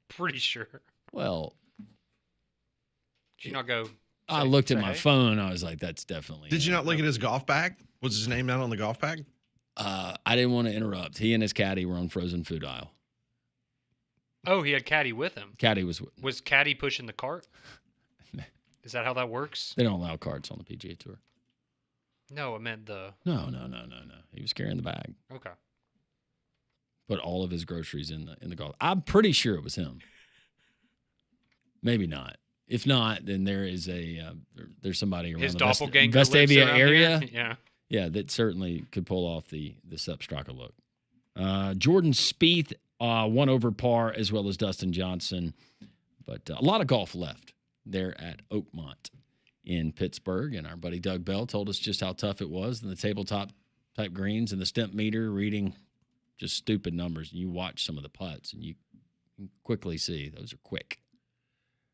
Pretty sure. Well, Did you not go? I looked at my phone. I was like, that's definitely Did you him. not look at his golf bag? Was his name not on the golf bag? I didn't want to interrupt. He and his caddy were on frozen food aisle. Oh, he had Caddy with him. Caddy was Caddy pushing the cart? Is that how that works? They don't allow carts on the PGA Tour. No, I meant the. No. He was carrying the bag. Okay. Put all of his groceries in the golf. I'm pretty sure it was him. Maybe not. If not, then there is there's somebody around His the doppelganger Vestavia lives around area. here? Yeah. Yeah, that certainly could pull off the Sepp Straka look. Jordan Spieth, 1 over par, as well as Dustin Johnson. But a lot of golf left there at Oakmont in Pittsburgh. And our buddy Doug Bell told us just how tough it was in the tabletop type greens and the stimp meter reading just stupid numbers. And you watch some of the putts and you can quickly see those are quick.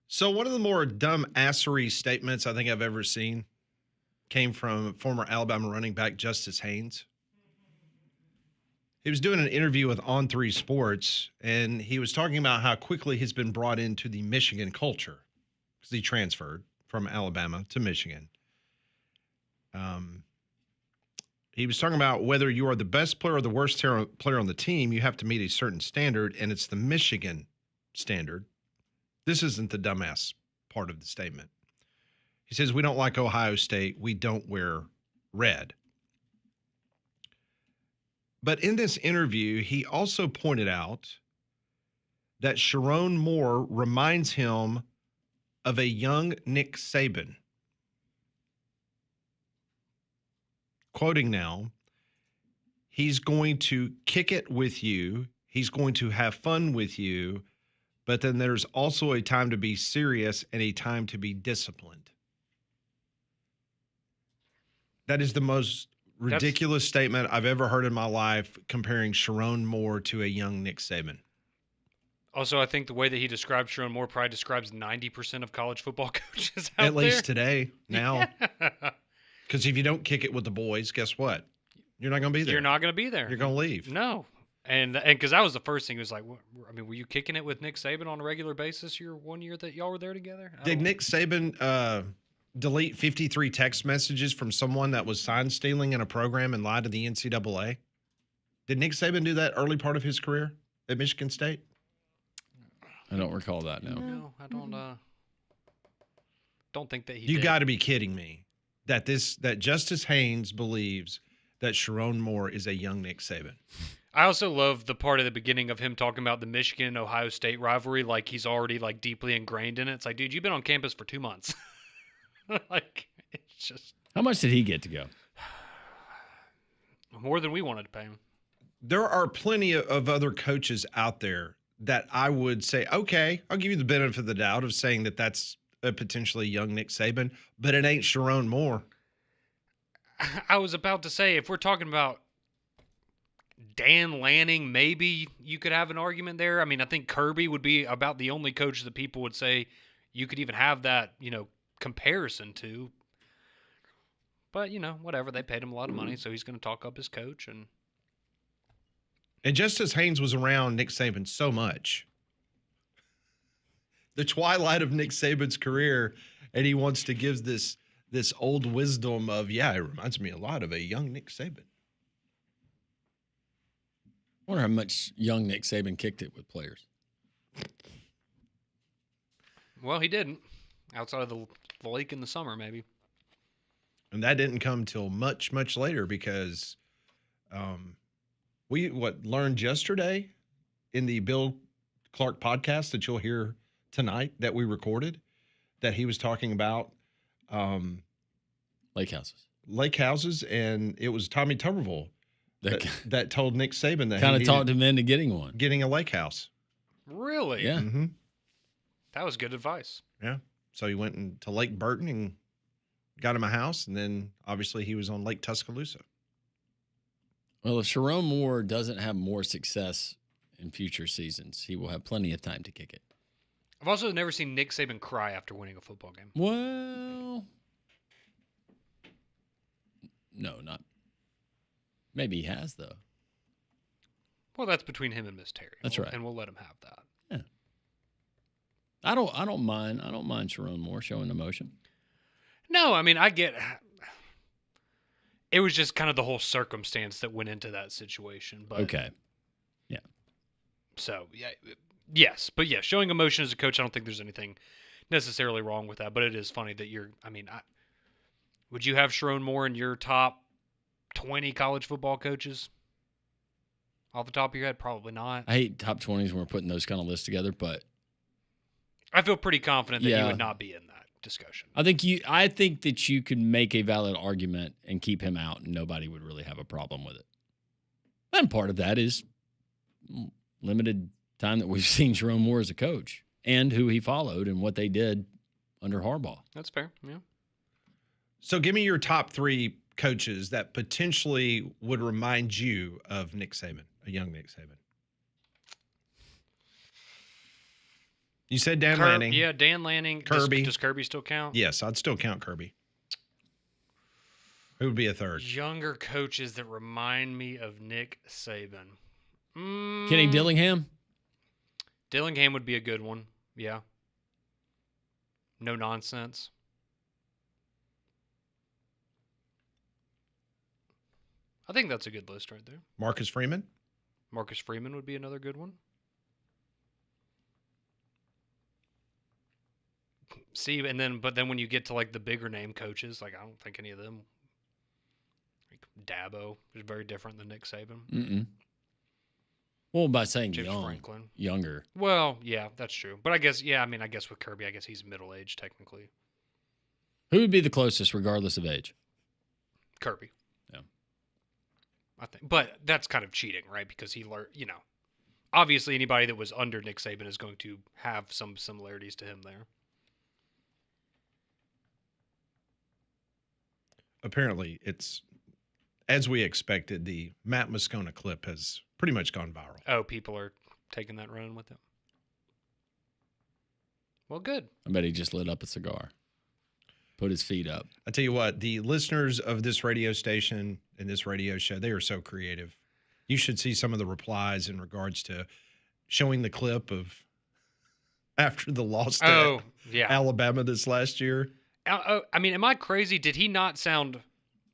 So one of the more dumb-assery statements I think I've ever seen came from former Alabama running back Justice Haynes. He was doing an interview with On3 Sports, and he was talking about how quickly he's been brought into the Michigan culture because he transferred from Alabama to Michigan. He was talking about whether you are the best player or the worst player on the team, you have to meet a certain standard, and it's the Michigan standard. This isn't the dumbass part of the statement. He says, we don't like Ohio State. We don't wear red. But in this interview, he also pointed out that Sharon Moore reminds him of a young Nick Saban. Quoting now, he's going to kick it with you. He's going to have fun with you. But then there's also a time to be serious and a time to be disciplined. That is the most ridiculous statement I've ever heard in my life, comparing Sharon Moore to a young Nick Saban. Also, I think the way that he describes Sharon Moore probably describes 90% of college football coaches out At there. least today, now. Yeah. Because if you don't kick it with the boys, guess what? You're not going to be there. You're not going to be there. You're going to leave. No. And because that was the first thing. It was like, I mean, were you kicking it with Nick Saban on a regular basis your 1 year that y'all were there together? Did Nick Saban delete 53 text messages from someone that was sign stealing in a program and lied to the NCAA? Did Nick Saban do that early part of his career at Michigan State? I don't recall that now. No, I don't think that he You did. got to be kidding me that Justice Haynes believes that Sharon Moore is a young Nick Saban. I also love the part at the beginning of him talking about the Michigan-Ohio State rivalry like he's already like deeply ingrained in it. It's like, dude, you've been on campus for 2 months. Like, it's just How much did he get to go? more than we wanted to pay him. There are plenty of other coaches out there that I would say, okay, I'll give you the benefit of the doubt of saying that that's a potentially young Nick Saban, but it ain't Sharon Moore. I was about to say, if we're talking about Dan Lanning, maybe you could have an argument there. I mean, I think Kirby would be about the only coach that people would say you could even have that, comparison to. But, whatever. They paid him a lot of money, so he's going to talk up his coach. And just as Haynes was around Nick Saban so much, the twilight of Nick Saban's career, and he wants to give this old wisdom of, it reminds me a lot of a young Nick Saban. I wonder how much young Nick Saban kicked it with players. Well, he didn't. Outside of the lake in the summer, maybe. And that didn't come till much, much later because we learned yesterday in the Bill Clark podcast that you'll hear tonight that we recorded, that he was talking about lake houses, and it was Tommy Tuberville that told Nick Saban that kind of talked him into getting a lake house. Really? Yeah. Mm-hmm. That was good advice. Yeah. So he went to Lake Burton and got him a house, and then obviously he was on Lake Tuscaloosa. Well, if Sharon Moore doesn't have more success in future seasons, he will have plenty of time to kick it. I've also never seen Nick Saban cry after winning a football game. Well, no, not. Maybe he has, though. Well, that's between him and Miss Terry. That's right. And we'll let him have that. Yeah. I don't mind Sharon Moore showing emotion. No, I mean, I get it was just kind of the whole circumstance that went into that situation. But okay. Yeah. So, yeah, yes. But, yeah, showing emotion as a coach, I don't think there's anything necessarily wrong with that. But it is funny that would you have Sharon Moore in your top 20 college football coaches? Off the top of your head, probably not. I hate top 20s when we're putting those kind of lists together, but I feel pretty confident that you would not be in that discussion. I think that you could make a valid argument and keep him out, and nobody would really have a problem with it. And part of that is limited time that we've seen Sharon Moore as a coach and who he followed and what they did under Harbaugh. That's fair, yeah. So give me your top 3 coaches that potentially would remind you of Nick Saban, a young Nick Saban. You said Dan Lanning. Yeah, Dan Lanning. Kirby. Does Kirby still count? Yes, I'd still count Kirby. Who would be a third? Younger coaches that remind me of Nick Saban. Kenny Dillingham? Dillingham would be a good one. Yeah. No nonsense. I think that's a good list right there. Marcus Freeman? Marcus Freeman would be another good one. See, but then when you get to like the bigger name coaches, like I don't think any of them. Like Dabo is very different than Nick Saban. Mm-mm. Well, by saying James Franklin. younger. Well, yeah, that's true. But I guess with Kirby, I guess he's middle-aged technically. Who would be the closest, regardless of age? Kirby. Yeah. I think, but that's kind of cheating, right? Because he learned, obviously anybody that was under Nick Saban is going to have some similarities to him there. Apparently, it's as we expected. The Matt Moscona clip has pretty much gone viral. Oh, people are taking that run with it. Well, good. I bet he just lit up a cigar, put his feet up. I tell you what, the listeners of this radio station and this radio show, they are so creative. You should see some of the replies in regards to showing the clip of after the loss to Alabama this last year. I mean, am I crazy? Did he not sound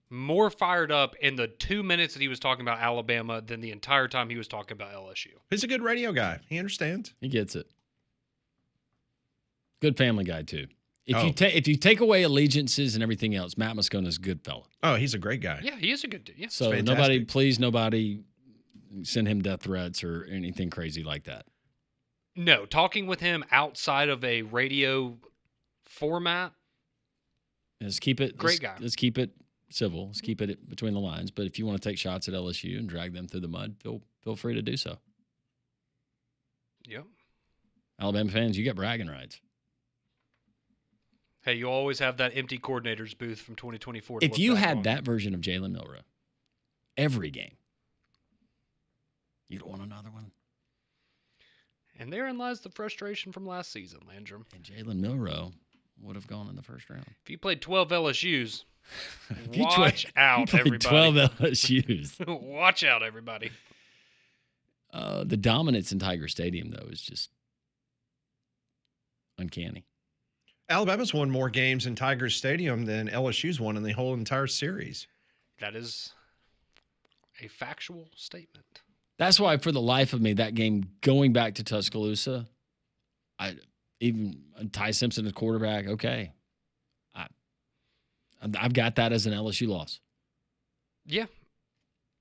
more fired up in the 2 minutes that he was talking about Alabama than the entire time he was talking about LSU? He's a good radio guy. He understands. He gets it. Good family guy, too. If you take away allegiances and everything else, Matt Moscona's a good fella. Oh, he's a great guy. Yeah, he is a good dude. Yeah. So nobody send him death threats or anything crazy like that. No, talking with him outside of a radio format. Let's keep it. Great guy. Let's keep it civil. Let's keep it between the lines. But if you want to take shots at LSU and drag them through the mud, feel free to do so. Yep. Alabama fans, you got bragging rights. Hey, you always have that empty coordinator's booth from 2024. If you had that version of Jalen Milroe every game, You don't want another one? And therein lies the frustration from last season, Landrum. And Jalen Milroe would have gone in the first round. If you played 12 LSUs, If you watch out, played everybody. 12 LSUs. Watch out, everybody. The dominance in Tiger Stadium, though, is just uncanny. Alabama's won more games in Tigers Stadium than LSU's won in the whole entire series. That is a factual statement. That's why, for the life of me, that game going back to Tuscaloosa, even Ty Simpson as quarterback, okay. I've got that as an LSU loss. Yeah.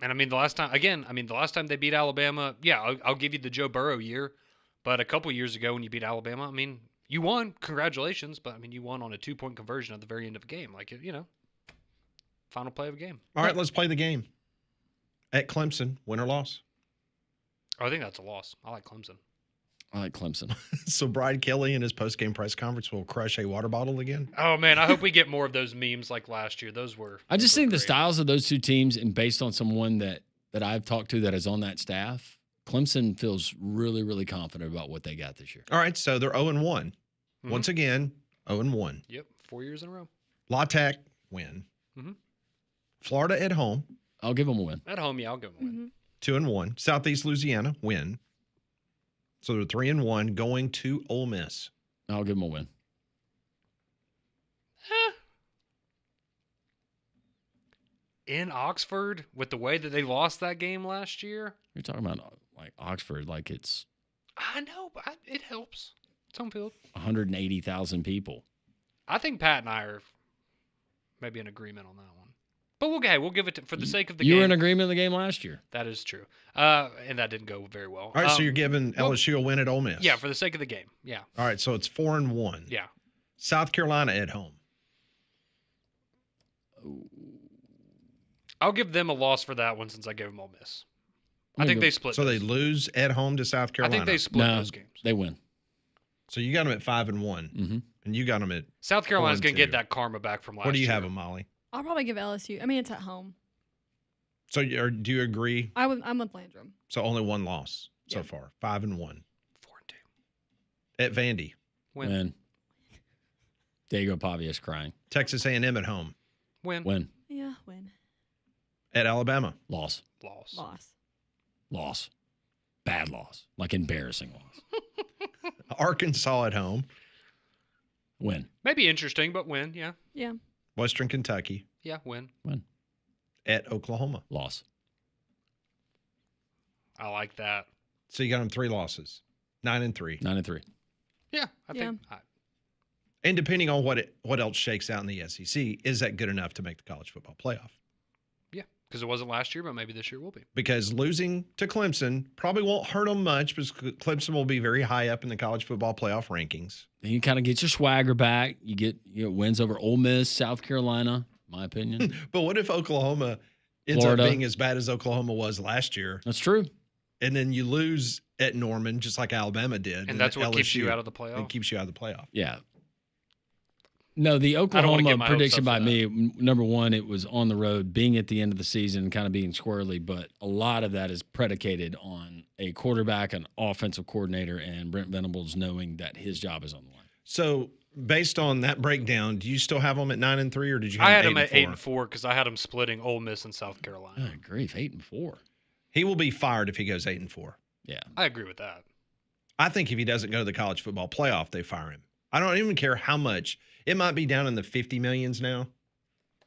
And the last time they beat Alabama, yeah, I'll give you the Joe Burrow year. But a couple years ago when you beat Alabama, you won. Congratulations. But, you won on a 2-point conversion at the very end of a game. Final play of a game. All right, let's play the game. At Clemson, win or loss? Oh, I think that's a loss. I like Clemson. I like Clemson. So Brian Kelly in his post-game press conference will crush a water bottle again? Oh, man, I hope we get more of those memes like last year. I just think the great. styles of those two teams, and based on someone that I've talked to that is on that staff, Clemson feels really, really confident about what they got this year. All right, so they're 0-1. Mm-hmm. Once again, 0-1. Yep, 4 years in a row. La Tech, win. Mm-hmm. Florida at home, I'll give them a win. At home, yeah, I'll give them a win. 2-1. Southeast Louisiana, win. So they're 3-1 going to Ole Miss. I'll give them a win. In Oxford, with the way that they lost that game last year. You're talking about like Oxford, like it's I know, but it helps. It's home field. 180,000 people. I think Pat and I are maybe in agreement on that one. But we'll give it for the sake of the game. You were in agreement in the game last year. That is true. And that didn't go very well. All right, so you're giving LSU a win at Ole Miss. Yeah, for the sake of the game. Yeah. All right, so it's 4-1. Yeah. South Carolina at home. I'll give them a loss for that one since I gave them Ole Miss. I think they split. So those. they lose at home to South Carolina. I think they split those games. They win. So you got them at 5-1, Mm-hmm. and you got them at. South Carolina's going to 4-2. get that karma back from last year. What do you have them, Molly? I'll probably give LSU. It's at home. So do you agree? I'm with Landrum. So only one loss so Yeah. far, 5-1. 4-2. At Vandy, Win. Diego Pavia's crying. Texas A&M at home. Win. Yeah, win. At Alabama, Loss. Loss. Bad loss. Like embarrassing loss. Arkansas at home. Win. Maybe interesting, but win. Yeah. Yeah. Western Kentucky Yeah, win. at Oklahoma. Loss. I like that. So you got them 3 losses, 9-3. 9-3. Yeah, I think. And depending on what else shakes out in the SEC, is that good enough to make the college football playoff? Yeah, because it wasn't last year, but maybe this year will be. Because losing to Clemson probably won't hurt them much because Clemson will be very high up in the college football playoff rankings. Then you kind of get your swagger back. You get wins over Ole Miss, South Carolina, my opinion. But what if Oklahoma ends Florida. up being as bad as Oklahoma was last year? That's true. And then you lose at Norman, just like Alabama did. And that's what keeps LSU, you out of the playoff. and keeps you out of the playoff. Yeah. No, the wanna get Oklahoma my hopes prediction up by for me, number one, it was on the road, being at the end of the season, kind of being squirrely, but a lot of that is predicated on a quarterback, an offensive coordinator, and Brent Venables knowing that his job is on the line. So based on that breakdown, do you still have them at 9-3, or did you have I had them them at 8-4? 8-4 because I had them splitting Ole Miss and South Carolina. Good grief, 8-4. He will be fired if he goes 8-4. Yeah. I agree with that. I think if he doesn't go to the college football playoff, they fire him. I don't even care how much. It might be down in the 50 millions now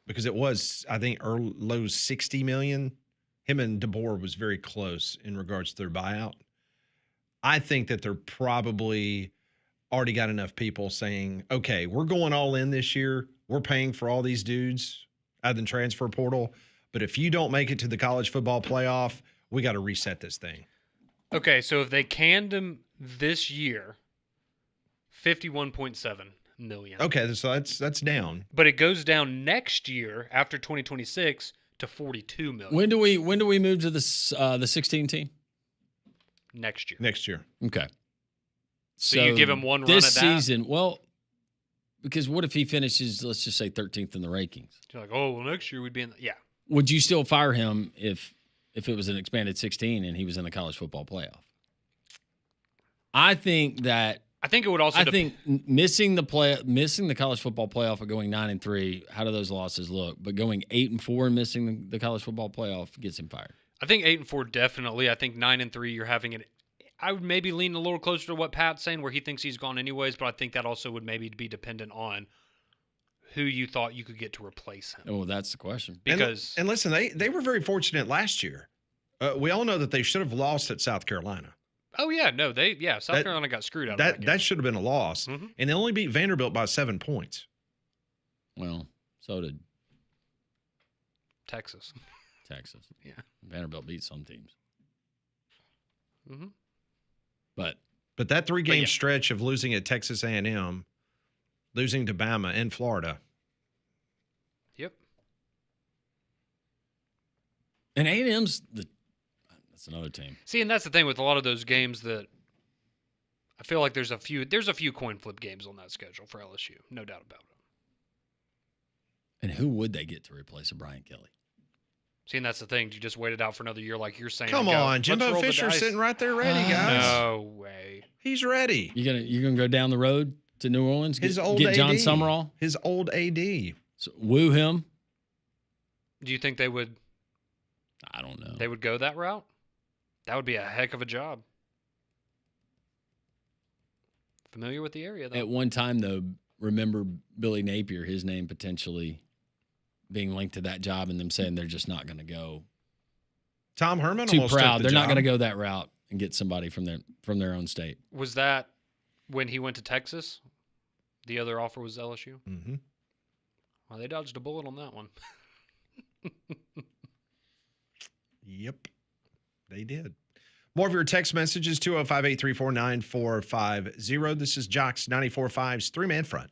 because it was, I think, low 60 million. Him and DeBoer was very close in regards to their buyout. I think that they're probably already got enough people saying, okay, we're going all in this year. We're paying for all these dudes out of the transfer portal. But if you don't make it to the college football playoff, we got to reset this thing. Okay, so if they canned him this year, 51.7 million. Okay, so that's down. But it goes down next year after 2026 to 42 million. When do we move to the 16 team? Next year. Next year. Okay. So you give him one run this at that? season. Well, because what if he finishes, let's just say 13th in the rankings? You're like, oh, well, next year we'd be in. Yeah. Would you still fire him if if it was an expanded 16 and he was in the college football playoff. I think it would also. missing the college football playoff and going 9-3. How do those losses look? But going 8-4 and missing the college football playoff gets him fired. I think 8-4 definitely. I think 9-3 you're having it. I would maybe lean a little closer to what Pat's saying, where he thinks he's gone anyways. But I think that also would maybe be dependent on who you thought you could get to replace him. Oh, that's the question. Because and listen, they were very fortunate last year. We all know that they should have lost at South Carolina. Oh yeah, no, South Carolina got screwed out of that game. That should have been a loss, and they only beat Vanderbilt by 7 points. Well, so did Texas. Yeah, Vanderbilt beat some teams. Mm-hmm. But that 3-game stretch of losing at Texas A&M, losing to Bama and Florida. Yep. And A&M's that's another team. See, and that's the thing with a lot of those games that I feel like there's a few coin flip games on that schedule for LSU, no doubt about it. And who would they get to replace a Brian Kelly? See, and that's the thing. You just wait it out for another year, like you're saying. Come on, Jimbo Fisher's sitting right there, ready, guys. No way. He's ready. You're gonna go down the road to New Orleans? His old get AD. John Summerall? His old AD. So woo him? Do you think they would? I don't know. They would go that route? That would be a heck of a job. Familiar with the area, though. At one time, though, remember Billy Napier, his name potentially being linked to that job, and them saying they're just not going to go. Tom Herman too almost proud. took the They're job. not going to go that route and get somebody from their own state. Was that when he went to Texas? The other offer was LSU? Mm-hmm. Well, they dodged a bullet on that one. Yep, they did. More of your text messages, 205-834-9450. This is Jox 94.5's Three-Man Front.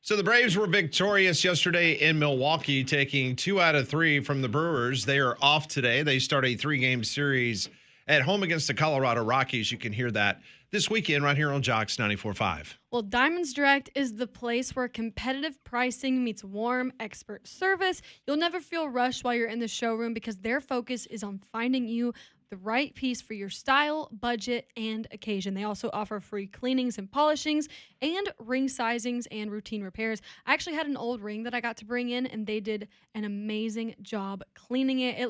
So the Braves were victorious yesterday in Milwaukee, taking 2 out of 3 from the Brewers. They are off today. They start a 3-game series at home against the Colorado Rockies. You can hear that this weekend right here on Jox 94.5. Well, Diamonds Direct is the place where competitive pricing meets warm, expert service. You'll never feel rushed while you're in the showroom because their focus is on finding you the right piece for your style, budget, and occasion. They also offer free cleanings and polishings and ring sizings and routine repairs. I actually had an old ring that I got to bring in, and they did an amazing job cleaning it. It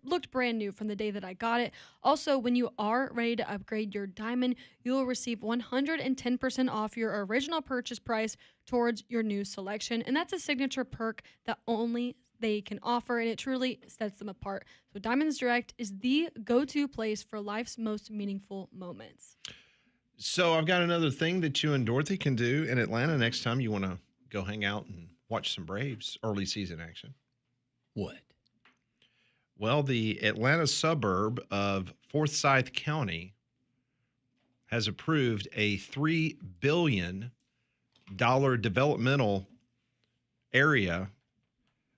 looked brand new from the day that I got it. Also, when you are ready to upgrade your diamond, you will receive 110% off your original purchase price towards your new selection. And that's a signature perk that only they can offer, and it truly sets them apart. So Diamonds Direct is the go-to place for life's most meaningful moments. So I've got another thing that you and Dorothy can do in Atlanta next time you want to go hang out and watch some Braves early season action. What? Well, the Atlanta suburb of Forsyth County has approved a $3 billion developmental area,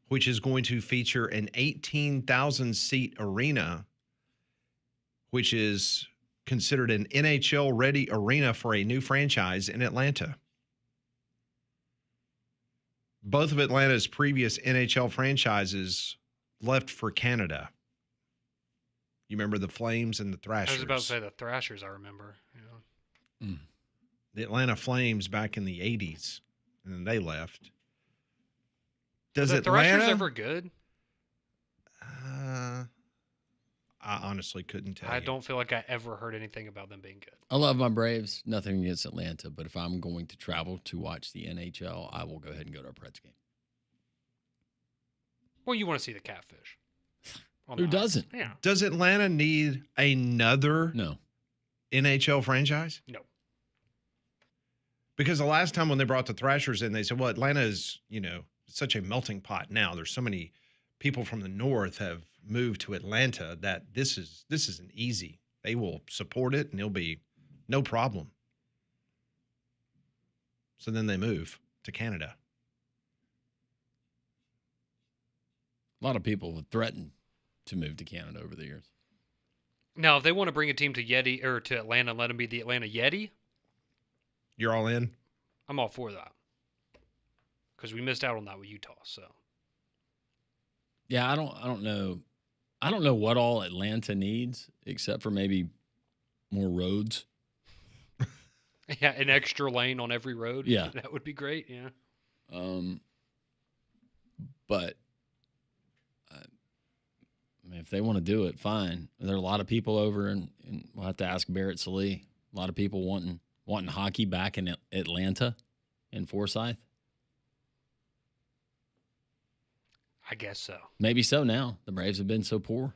which is going to feature an 18,000-seat arena, which is considered an NHL-ready arena for a new franchise in Atlanta. Both of Atlanta's previous NHL franchises left for Canada. You remember the Flames and the Thrashers? I was about to say the Thrashers, I remember. Yeah. The Atlanta Flames back in the 80s, and then they left. Does the Atlanta Thrashers ever good? I honestly couldn't tell I you. don't feel like I ever heard anything about them being good. I love my Braves. Nothing against Atlanta, but if I'm going to travel to watch the NHL, I will go ahead and go to a Preds game. Well, you want to see the Catfish. Who doesn't? Yeah. Does Atlanta need another No. NHL franchise? No. Because the last time when they brought the Thrashers in, they said, well, Atlanta is, such a melting pot now. There's so many people from the north have moved to Atlanta that this isn't easy. They will support it and it'll be no problem. So then they move to Canada. A lot of people have threatened to move to Canada over the years. Now, if they want to bring a team to Yeti or to Atlanta and let them be the Atlanta Yeti, You're all in? I'm all for that. Because we missed out on that with Utah. So Yeah, I don't know. I don't know what all Atlanta needs except for maybe more roads. yeah, an extra lane on every road. Yeah. That would be great. Yeah. But I mean, if they want to do it, fine. There are a lot of people over, and we'll have to ask Barrett Salee. A lot of people wanting hockey back in Atlanta, in Forsyth. I guess so. Maybe so now. The Braves have been so poor.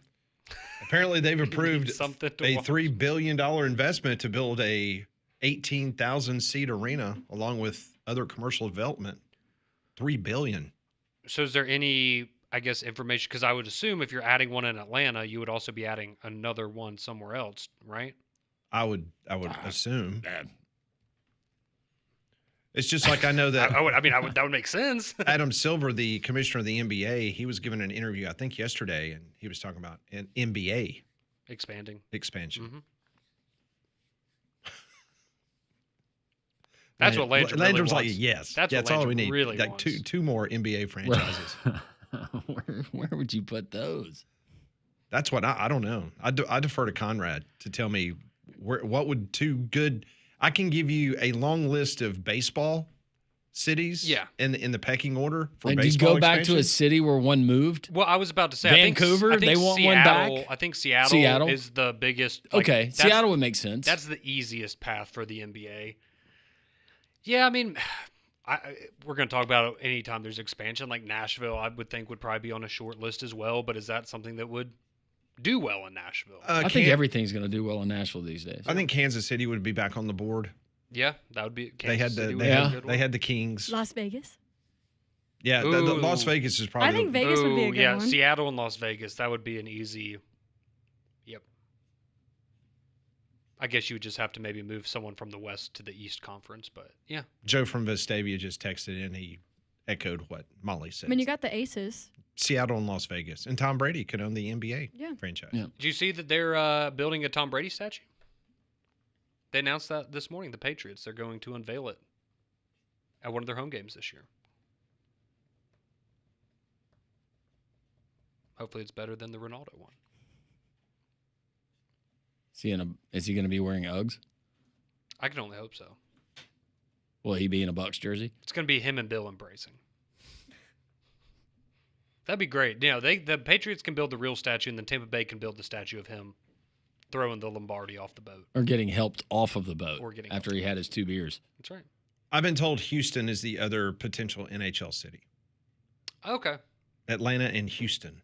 Apparently, they've approved a something to $3 billion investment to build a 18,000-seat arena along with other commercial development. $3 billion. So is there any, I guess, information? Because I would assume if you're adding one in Atlanta, you would also be adding another one somewhere else, right? I would assume. It's just like I know that that would make sense. Adam Silver, the commissioner of the NBA, he was given an interview, I think yesterday, and he was talking about an NBA expansion. Mm-hmm. That's what Landry really Landry's wants. like, yes. That's all what we Landry need. really like wants. two more NBA franchises. Where would you put those? That's what I don't know. I defer to Conrad to tell me what would two good. I can give you a long list of baseball cities. Yeah. In the pecking order for And baseball. you go back to expansion. a city where one moved. Well, I was about to say Vancouver, I think they want Seattle, one back? I think Seattle is the biggest. Okay, Seattle would make sense. That's the easiest path for the NBA. Yeah, I mean, we're going to talk about it anytime there's expansion. Like Nashville, I would think would probably be on a short list as well. But is that something that would do well in Nashville? I think everything's going to do well in Nashville these days. I think Kansas City would be back on the board. Yeah, that would be. They had the Kings. Las Vegas. Yeah, the Las Vegas is probably. I think Vegas would be a good one. Seattle and Las Vegas. That would be an easy. Yep. I guess you would just have to maybe move someone from the West to the East Conference. But yeah, Joe from Vestavia just texted in. He echoed what Molly said. I mean, you got the Aces. Seattle and Las Vegas. And Tom Brady could own the NBA franchise. Yeah. did you see that they're building a Tom Brady statue? They announced that this morning. The Patriots, they're going to unveil it at one of their home games this year. Hopefully, it's better than the Ronaldo one. Is he going to be wearing Uggs? I can only hope so. Will he be in a Bucks jersey? It's going to be him and Bill embracing. That'd be great. You know, the Patriots can build the real statue, and then Tampa Bay can build the statue of him throwing the Lombardi off the boat. Or getting helped off of the boat Or getting after he had his 2 beers. That's right. I've been told Houston is the other potential NHL city. Okay. Atlanta and Houston.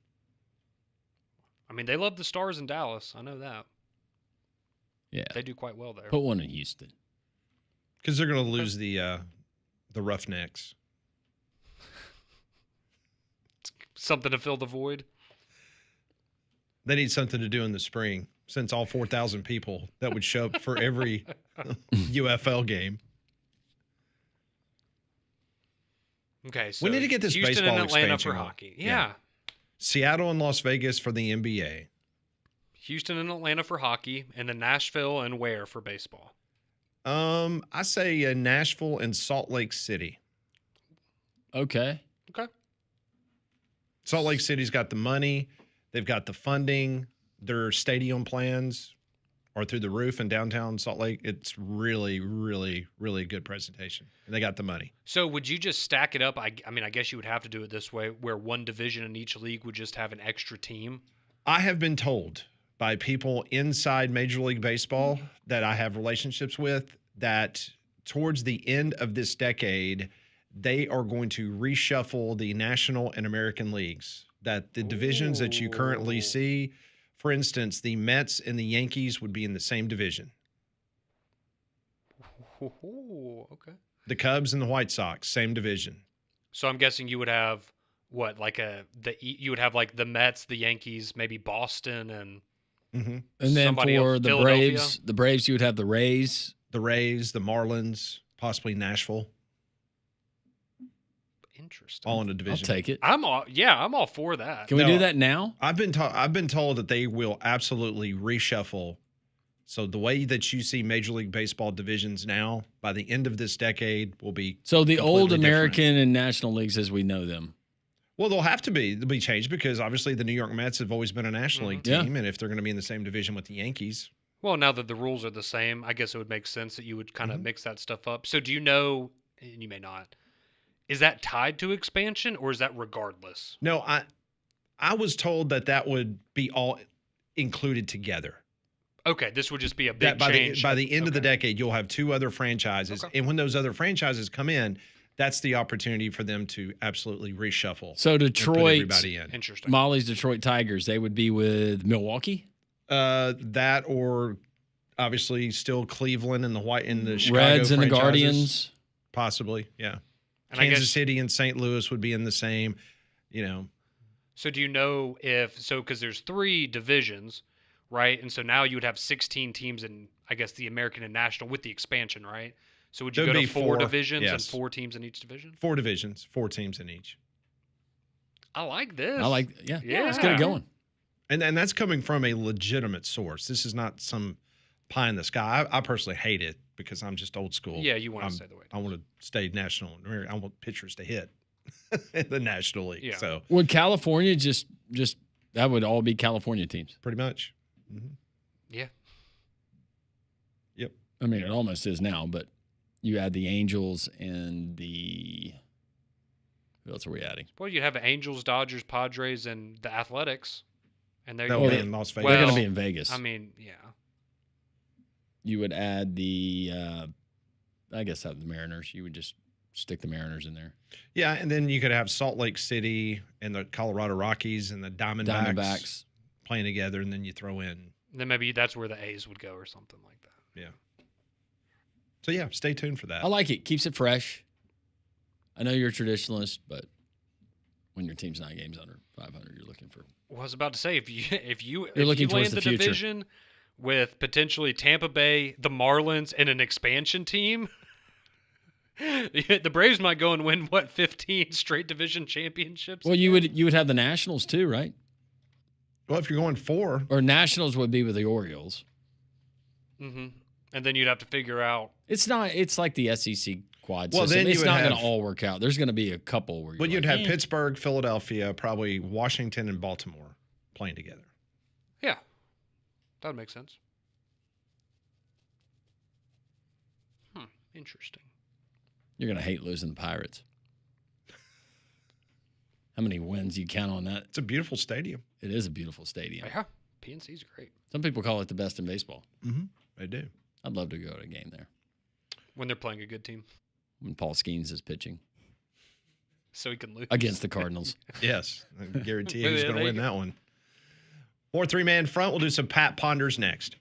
I mean, they love the Stars in Dallas. I know that. Yeah. They do quite well there. Put one in Houston. Because they're going to lose the Roughnecks. Something to fill the void. They need something to do in the spring, since all 4,000 people that would show up for every UFL game. Okay, so We need to get this Houston baseball and Atlanta expansion for on. hockey. Yeah. Yeah. Seattle and Las Vegas for the NBA. Houston and Atlanta for hockey, and then Nashville and where for baseball? I say Nashville and Salt Lake City. Okay. Okay. Salt Lake City's got the money. They've got the funding. Their stadium plans are through the roof in downtown Salt Lake. It's really, really, really good presentation. And they got the money. So would you just stack it up? I mean, I guess you would have to do it this way, where one division in each league would just have an extra team. I have been told by people inside Major League Baseball that I have relationships with that towards the end of this decade, they are going to reshuffle the National and American leagues. That the divisions that you currently see, for instance, the Mets and the Yankees would be in the same division. Okay. The Cubs and the White Sox, same division. So I'm guessing you would have what, like you would have like the Mets, the Yankees, maybe Boston, and Mm-hmm. And then somebody else, for the Philadelphia? Braves, you would have the Rays. The Rays, the Marlins, possibly Nashville, interesting. all in a I'll division. take it. I'm all for that. Can we No. do that now? I've been told that they will absolutely reshuffle. So the way that you see Major League Baseball divisions now, by the end of this decade, will be So the old completely American different. and National Leagues as we know them. Well, they'll have to be. They'll be changed because obviously the New York Mets have always been a National League Yeah. team, and if they're going to be in the same division with the Yankees, Well, now that the rules are the same, I guess it would make sense that you would kind of Mhm. mix that stuff up. So do you know, and you may not, is that tied to expansion or is that regardless? no, I was told that would be all included together. Okay, this would just be a That big by change. the end of the Okay. decade, you'll have 2 other franchises, Okay. and when those other franchises come in, that's the opportunity for them to absolutely reshuffle. So and put Detroit, everybody in. Interesting. Molly's Detroit Tigers, they would be with Milwaukee. That or obviously still Cleveland and the Chicago Reds and the franchises. Guardians. Possibly, yeah. And I Kansas guess, City and St. Louis would be in the same, so do you know because there's 3 divisions, right? And so now you would have 16 teams in, I guess, the American and National with the expansion, right? So would you There'd go be to 4 4, divisions and yes. 4 teams in each division? 4 divisions, 4 teams in each. I like this. Yeah. Yeah. Let's get it going. And that's coming from a legitimate source. This is not some pie in the sky. I personally hate it because I'm just old school. Yeah, you want to stay the way. I want to stay national. I want pitchers to hit in the National League. Yeah. So Would California just that would all be California teams? pretty much. Mhm. Yeah. Yep. I mean, it almost is now, but you add the Angels and the who else are we adding? Well, you have Angels, Dodgers, Padres, and the Athletics, and they're That would be they- in Las Vegas. They're going Well, to be in Vegas. I mean, yeah. You would add the I guess the Mariners. You would just stick the Mariners in there. Yeah, and then you could have Salt Lake City and the Colorado Rockies and the Diamondbacks playing together, and then you throw in. Then maybe that's where the A's would go or something like that. So yeah, stay tuned for that. I like it. Keeps it fresh. I know you're a traditionalist, but when your team's 9 games under 500, you're looking for. Well, I was about to say if you You're looking land towards the future. division with potentially Tampa Bay, the Marlins, and an expansion team, the Braves might go and win 15 straight division championships. Well, you would have the Nationals too, right? Well, if you're going 4, or Nationals would be with the Orioles. Mm-hmm. And then you'd have to figure out. It's like the SEC quad well, system. then It's not going to all work out. There's going to be a couple where you'd have Pittsburgh, Philadelphia, probably Washington, and Baltimore playing together. Yeah, that would make sense. Interesting. You're going to hate losing the Pirates. How many wins you count on that? It's a beautiful stadium. It is a beautiful stadium. Yeah, PNC's great. Some people call it the best in baseball. Mm-hmm. They do. I'd love to go to a game there. When they're playing a good team. When Paul Skeens is pitching. So he can lose. Against the Cardinals. Yes. I guarantee you he's going to win go. that one. 4-3-man front. We'll do some Pat Ponders next.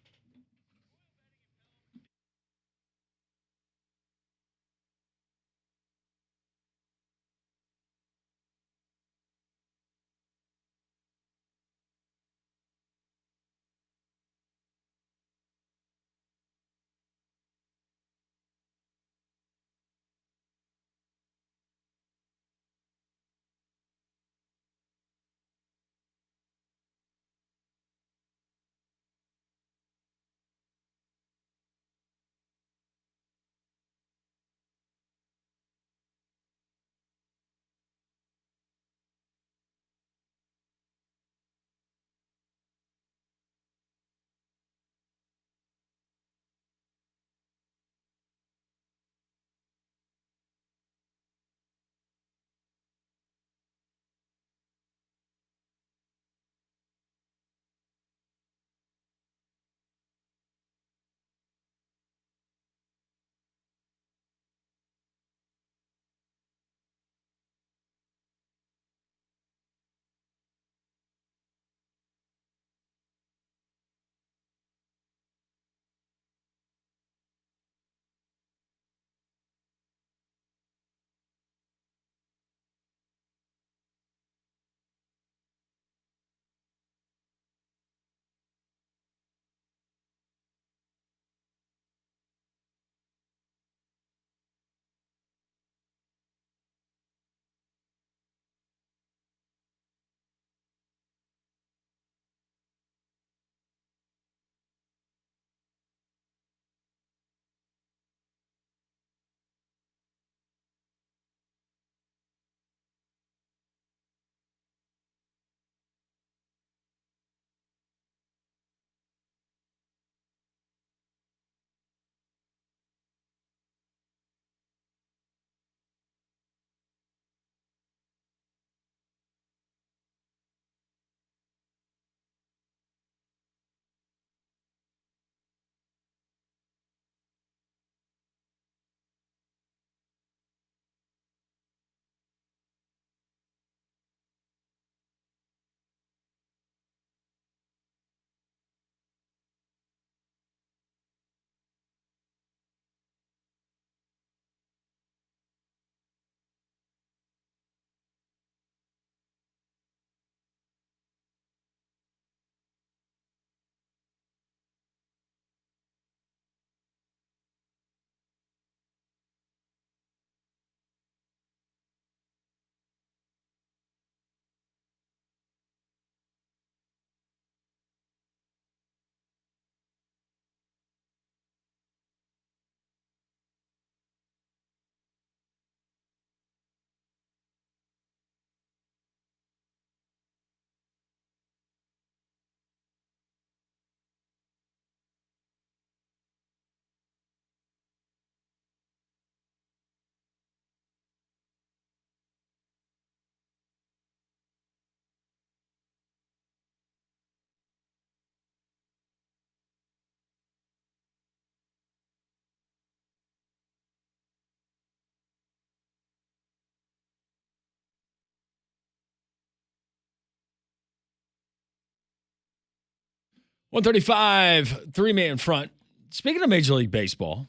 .135, three-man front. Speaking of Major League Baseball,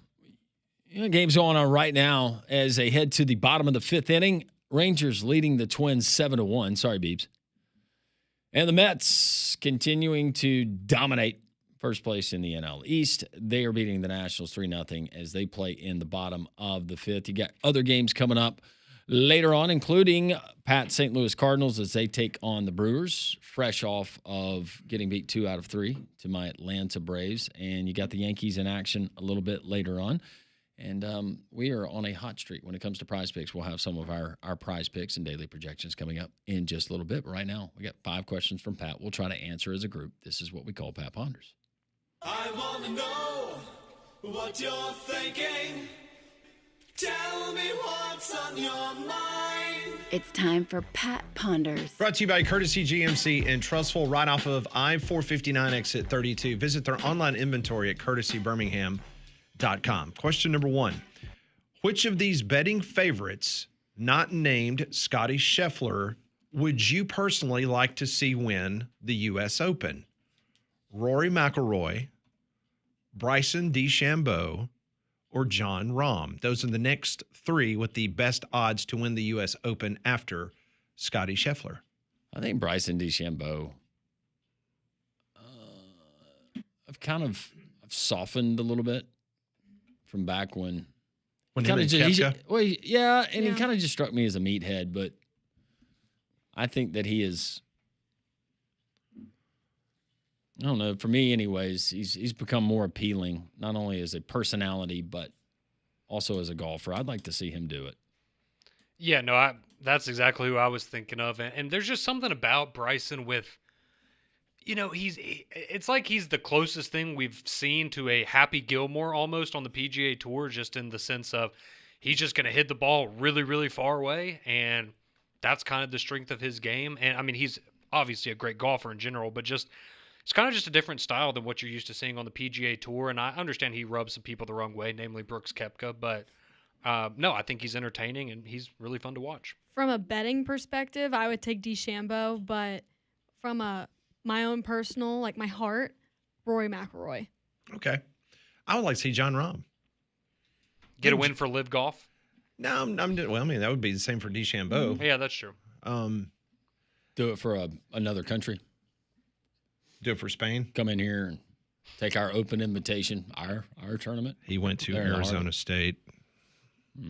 game's going on right now as they head to the bottom of the fifth inning. Rangers leading the Twins 7-1. Sorry, Beebs. And the Mets continuing to dominate first place in the NL East. They are beating the Nationals 3-0 as they play in the bottom of the fifth. You got other games coming up later on, including Pat St. Louis Cardinals as they take on the Brewers, fresh off of getting beat 2 out of 3 to my Atlanta Braves. And you got the Yankees in action a little bit later on. And we are on a hot streak when it comes to prize picks. We'll have some of our prize picks and daily projections coming up in just a little bit. But right now, we got 5 questions from Pat. We'll try to answer as a group. This is what we call Pat Ponders. I want to know what you're thinking. Tell me what's on your mind. It's time for Pat Ponders. Brought to you by Courtesy GMC and Trustful, right off of I-459 exit 32. Visit their online inventory at courtesybirmingham.com. Question number 1. Which of these betting favorites, not named Scotty Scheffler, would you personally like to see win the U.S. Open? Rory McIlroy, Bryson DeChambeau, or Jon Rahm? Those are the next 3 with the best odds to win the U.S. Open after Scotty Scheffler. I think Bryson DeChambeau. I've softened a little bit from back when When kind him of and just Koepka? he kind of just struck me as a meathead, but I think that he is. I don't know. For me, anyways, he's become more appealing, not only as a personality but also as a golfer. I'd like to see him do it. Yeah, no, that's exactly who I was thinking of, and there's just something about Bryson with, it's like he's the closest thing we've seen to a Happy Gilmore almost on the PGA Tour, just in the sense of he's just going to hit the ball really, really far away, and that's kind of the strength of his game. And I mean, he's obviously a great golfer in general, but just it's kind of just a different style than what you're used to seeing on the PGA Tour. And I understand he rubs some people the wrong way, namely Brooks Koepka, but no, I think he's entertaining and he's really fun to watch. From a betting perspective, I would take DeChambeau, but from my own personal, like my heart, Rory McIlroy. Okay. I would like to see Jon Rahm. Get a win for Live Golf? No, that would be the same for DeChambeau. Yeah, that's true. Do it for another country. Do it for Spain. Come in here and take our open invitation, our tournament. He went to There in Arizona Harvard. State.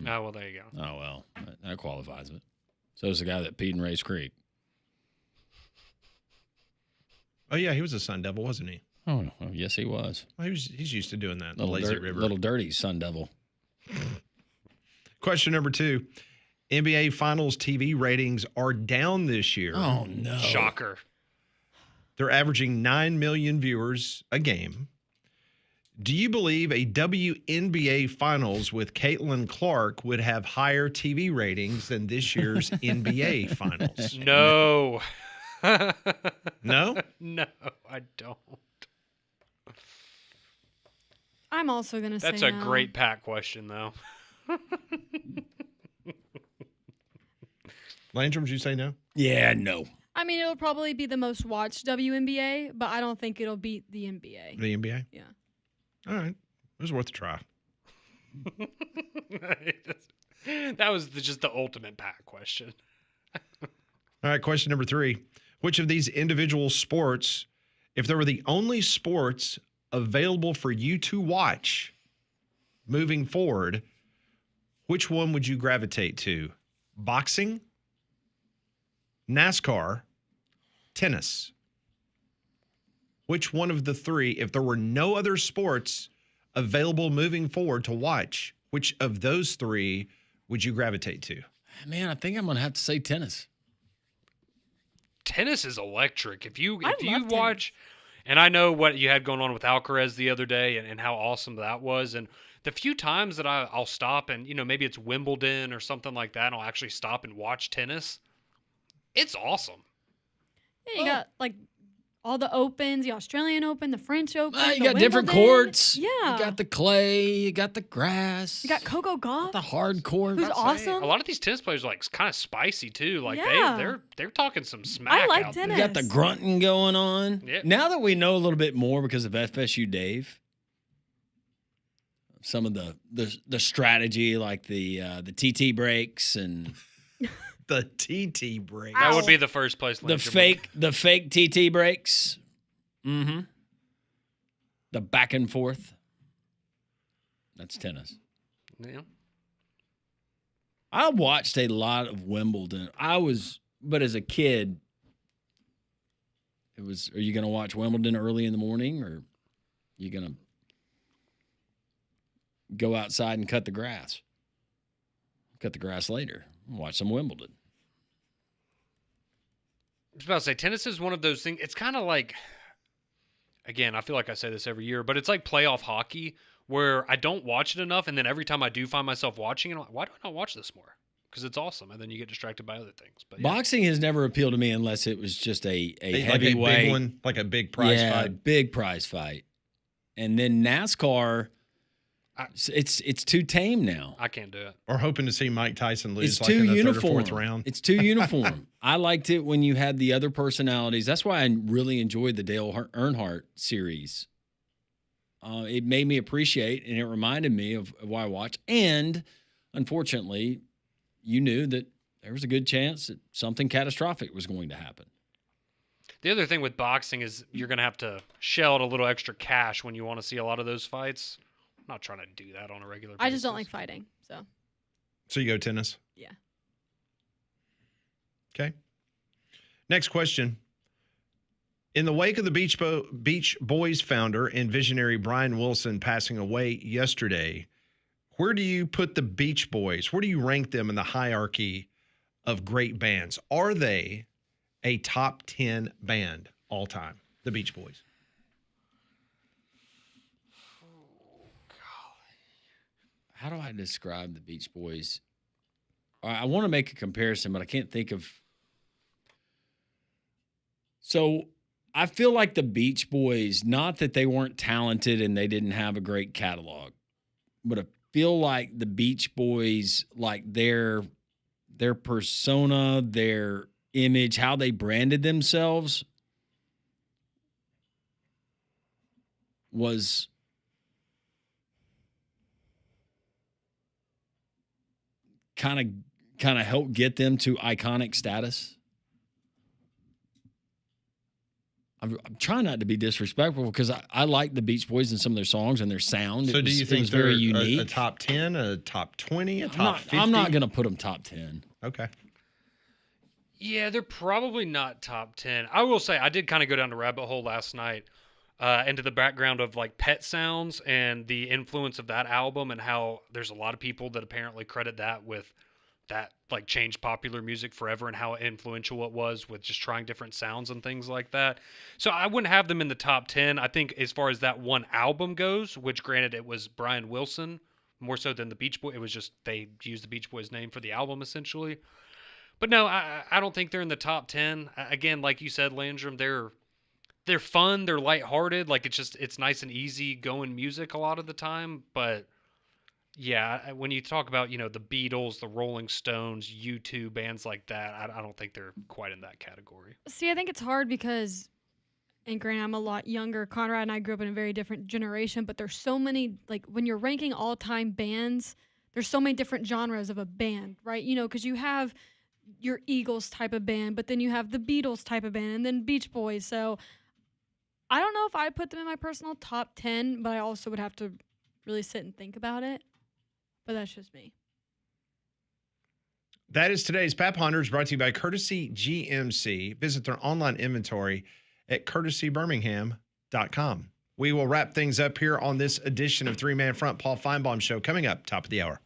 Oh, well, there you go. Oh, well, that qualifies it. So is the guy that peed in Race Creek. Oh, yeah, he was a Sun Devil, wasn't he? Oh, yes, he was. Well, he's used to doing that in the Little, lazy river. little dirty Sun Devil. Question number 2. NBA Finals TV ratings are down this year. Oh, no. Shocker. They're averaging 9 million viewers a game. Do you believe a WNBA Finals with Caitlin Clark would have higher TV ratings than this year's NBA Finals? No. No? No, I don't. I'm also going to say That's a no. great Pat question, though. Landrum, did you say no? Yeah, no. I mean, it'll probably be the most watched WNBA, but I don't think it'll beat the NBA. The NBA? Yeah. All right. It was worth a try. That was just the ultimate Pat question. All right, question number 3. Which of these individual sports, if there were the only sports available for you to watch moving forward, which one would you gravitate to? Boxing, NASCAR, tennis? Which one of the 3, if there were no other sports available moving forward to watch, which of those 3 would you gravitate to? Man, I think I'm going to have to say tennis. Tennis is electric. If you love watch, and I know what you had going on with Alcaraz the other day and how awesome that was. And the few times that I'll stop and, maybe it's Wimbledon or something like that, and I'll actually stop and watch tennis, it's awesome. Yeah, you got like all the opens, the Australian Open, the French Open. You the got different Wimbledon. courts. Yeah. You got the clay. You got the grass. You got Coco Gauff. the hard court. Who's awesome. A lot of these tennis players are like kind of spicy too. Like Yeah. they're talking some smack. I like out there. tennis. You got the grunting going on. Yeah. Now that we know a little bit more because of FSU Dave, some of the strategy, like the TT breaks and The TT break. That would be the first place. the fake TT breaks. Mm-hmm. the back and forth. That's tennis. Yeah. I watched a lot of Wimbledon. But as a kid, are you going to watch Wimbledon early in the morning, or are you going to go outside and cut the grass? Cut the grass later. Watch some Wimbledon. I was about to say, tennis is one of those things. It's kind of like, again, I feel like I say this every year, but it's like playoff hockey where I don't watch it enough, and then every time I do find myself watching it, I'm like, why do I not watch this more? Because it's awesome, and then you get distracted by other things. But yeah. Boxing has never appealed to me unless it was just a heavyweight. Like a big one, like a big prize fight. Big prize fight. And then NASCAR, it's too tame now. I can't do it. Or hoping to see Mike Tyson lose It's like too in the uniform. third or fourth round. It's too uniform. I liked it when you had the other personalities. That's why I really enjoyed the Dale Earnhardt series. It made me appreciate, and it reminded me of why I watched. And unfortunately, you knew that there was a good chance that something catastrophic was going to happen. The other thing with boxing is you're going to have to shell out a little extra cash when you want to see a lot of those fights. I'm not trying to do that on a regular basis. I just don't like fighting, so. So you go tennis? Yeah. Okay. Next question. In the wake of the Beach Boys founder and visionary Brian Wilson passing away yesterday, where do you put the Beach Boys? Where do you rank them in the hierarchy of great bands? Are they a top 10 band all time, the Beach Boys? How do I describe the Beach Boys? I want to make a comparison, but I can't think of. So I feel like the Beach Boys, not that they weren't talented and they didn't have a great catalog, but I feel like the Beach Boys, like their persona, their image, how they branded themselves was kind of helped get them to iconic status. I'm trying not to be disrespectful because I like the Beach Boys and some of their songs and their sound. So do you think they're very unique? A top 10, a top 20, a top 50? I'm not going to put them top 10. Okay. Yeah, they're probably not top 10. I will say I did kind of go down the rabbit hole last night into the background of like Pet Sounds and the influence of that album and how there's a lot of people that apparently credit that with that like changed popular music forever and how influential it was with just trying different sounds and things like that. So I wouldn't have them in the top 10. I think as far as that one album goes, which granted it was Brian Wilson more so than the Beach Boys. It was just they used the Beach Boys name for the album essentially. But no, I don't think they're in the top 10. Again, like you said, Landrum, they're fun, they're lighthearted. Like it's nice and easy going music a lot of the time. But yeah, when you talk about, the Beatles, the Rolling Stones, U2, bands like that, I don't think they're quite in that category. See, I think it's hard because, and granted, I'm a lot younger. Conrad and I grew up in a very different generation, but there's so many, like, when you're ranking all-time bands, there's so many different genres of a band, right? Because you have your Eagles type of band, but then you have the Beatles type of band, and then Beach Boys. So I don't know if I'd put them in my personal top 10, but I also would have to really sit and think about it. But that's just me. That is today's Pat Ponders, brought to you by Courtesy GMC. Visit their online inventory at courtesybirmingham.com. We will wrap things up here on this edition of Three Man Front Paul Feinbaum Show coming up top of the hour.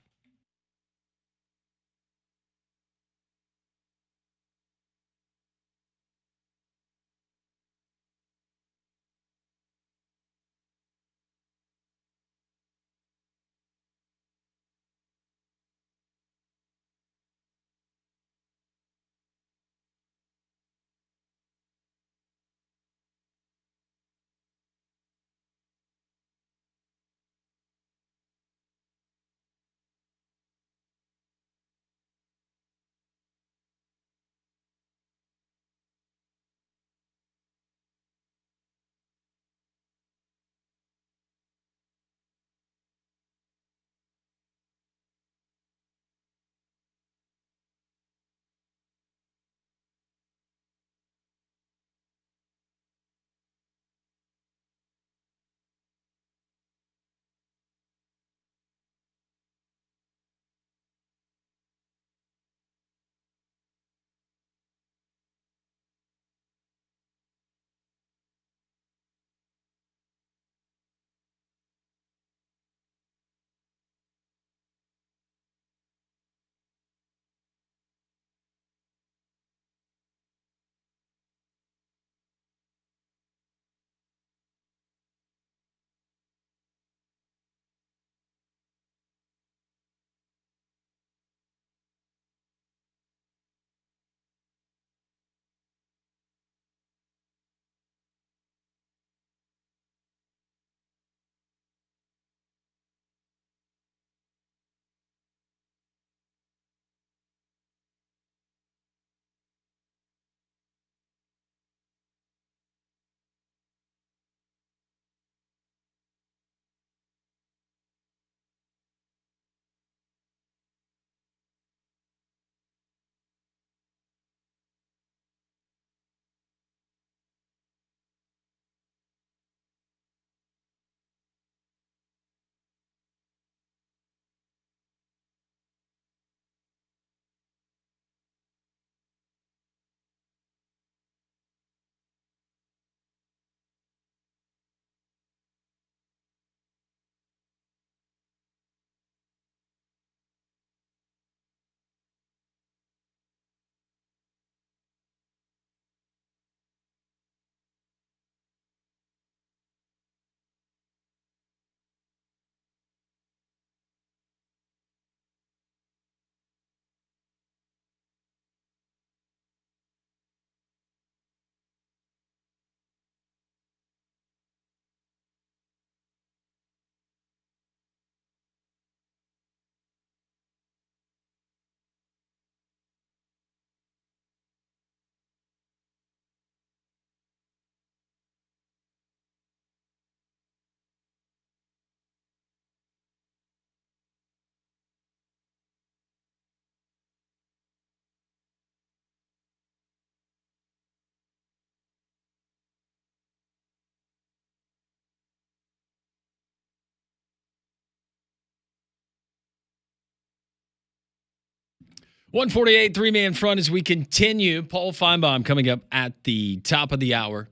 148, three-man front as we continue. Paul Feinbaum coming up at the top of the hour.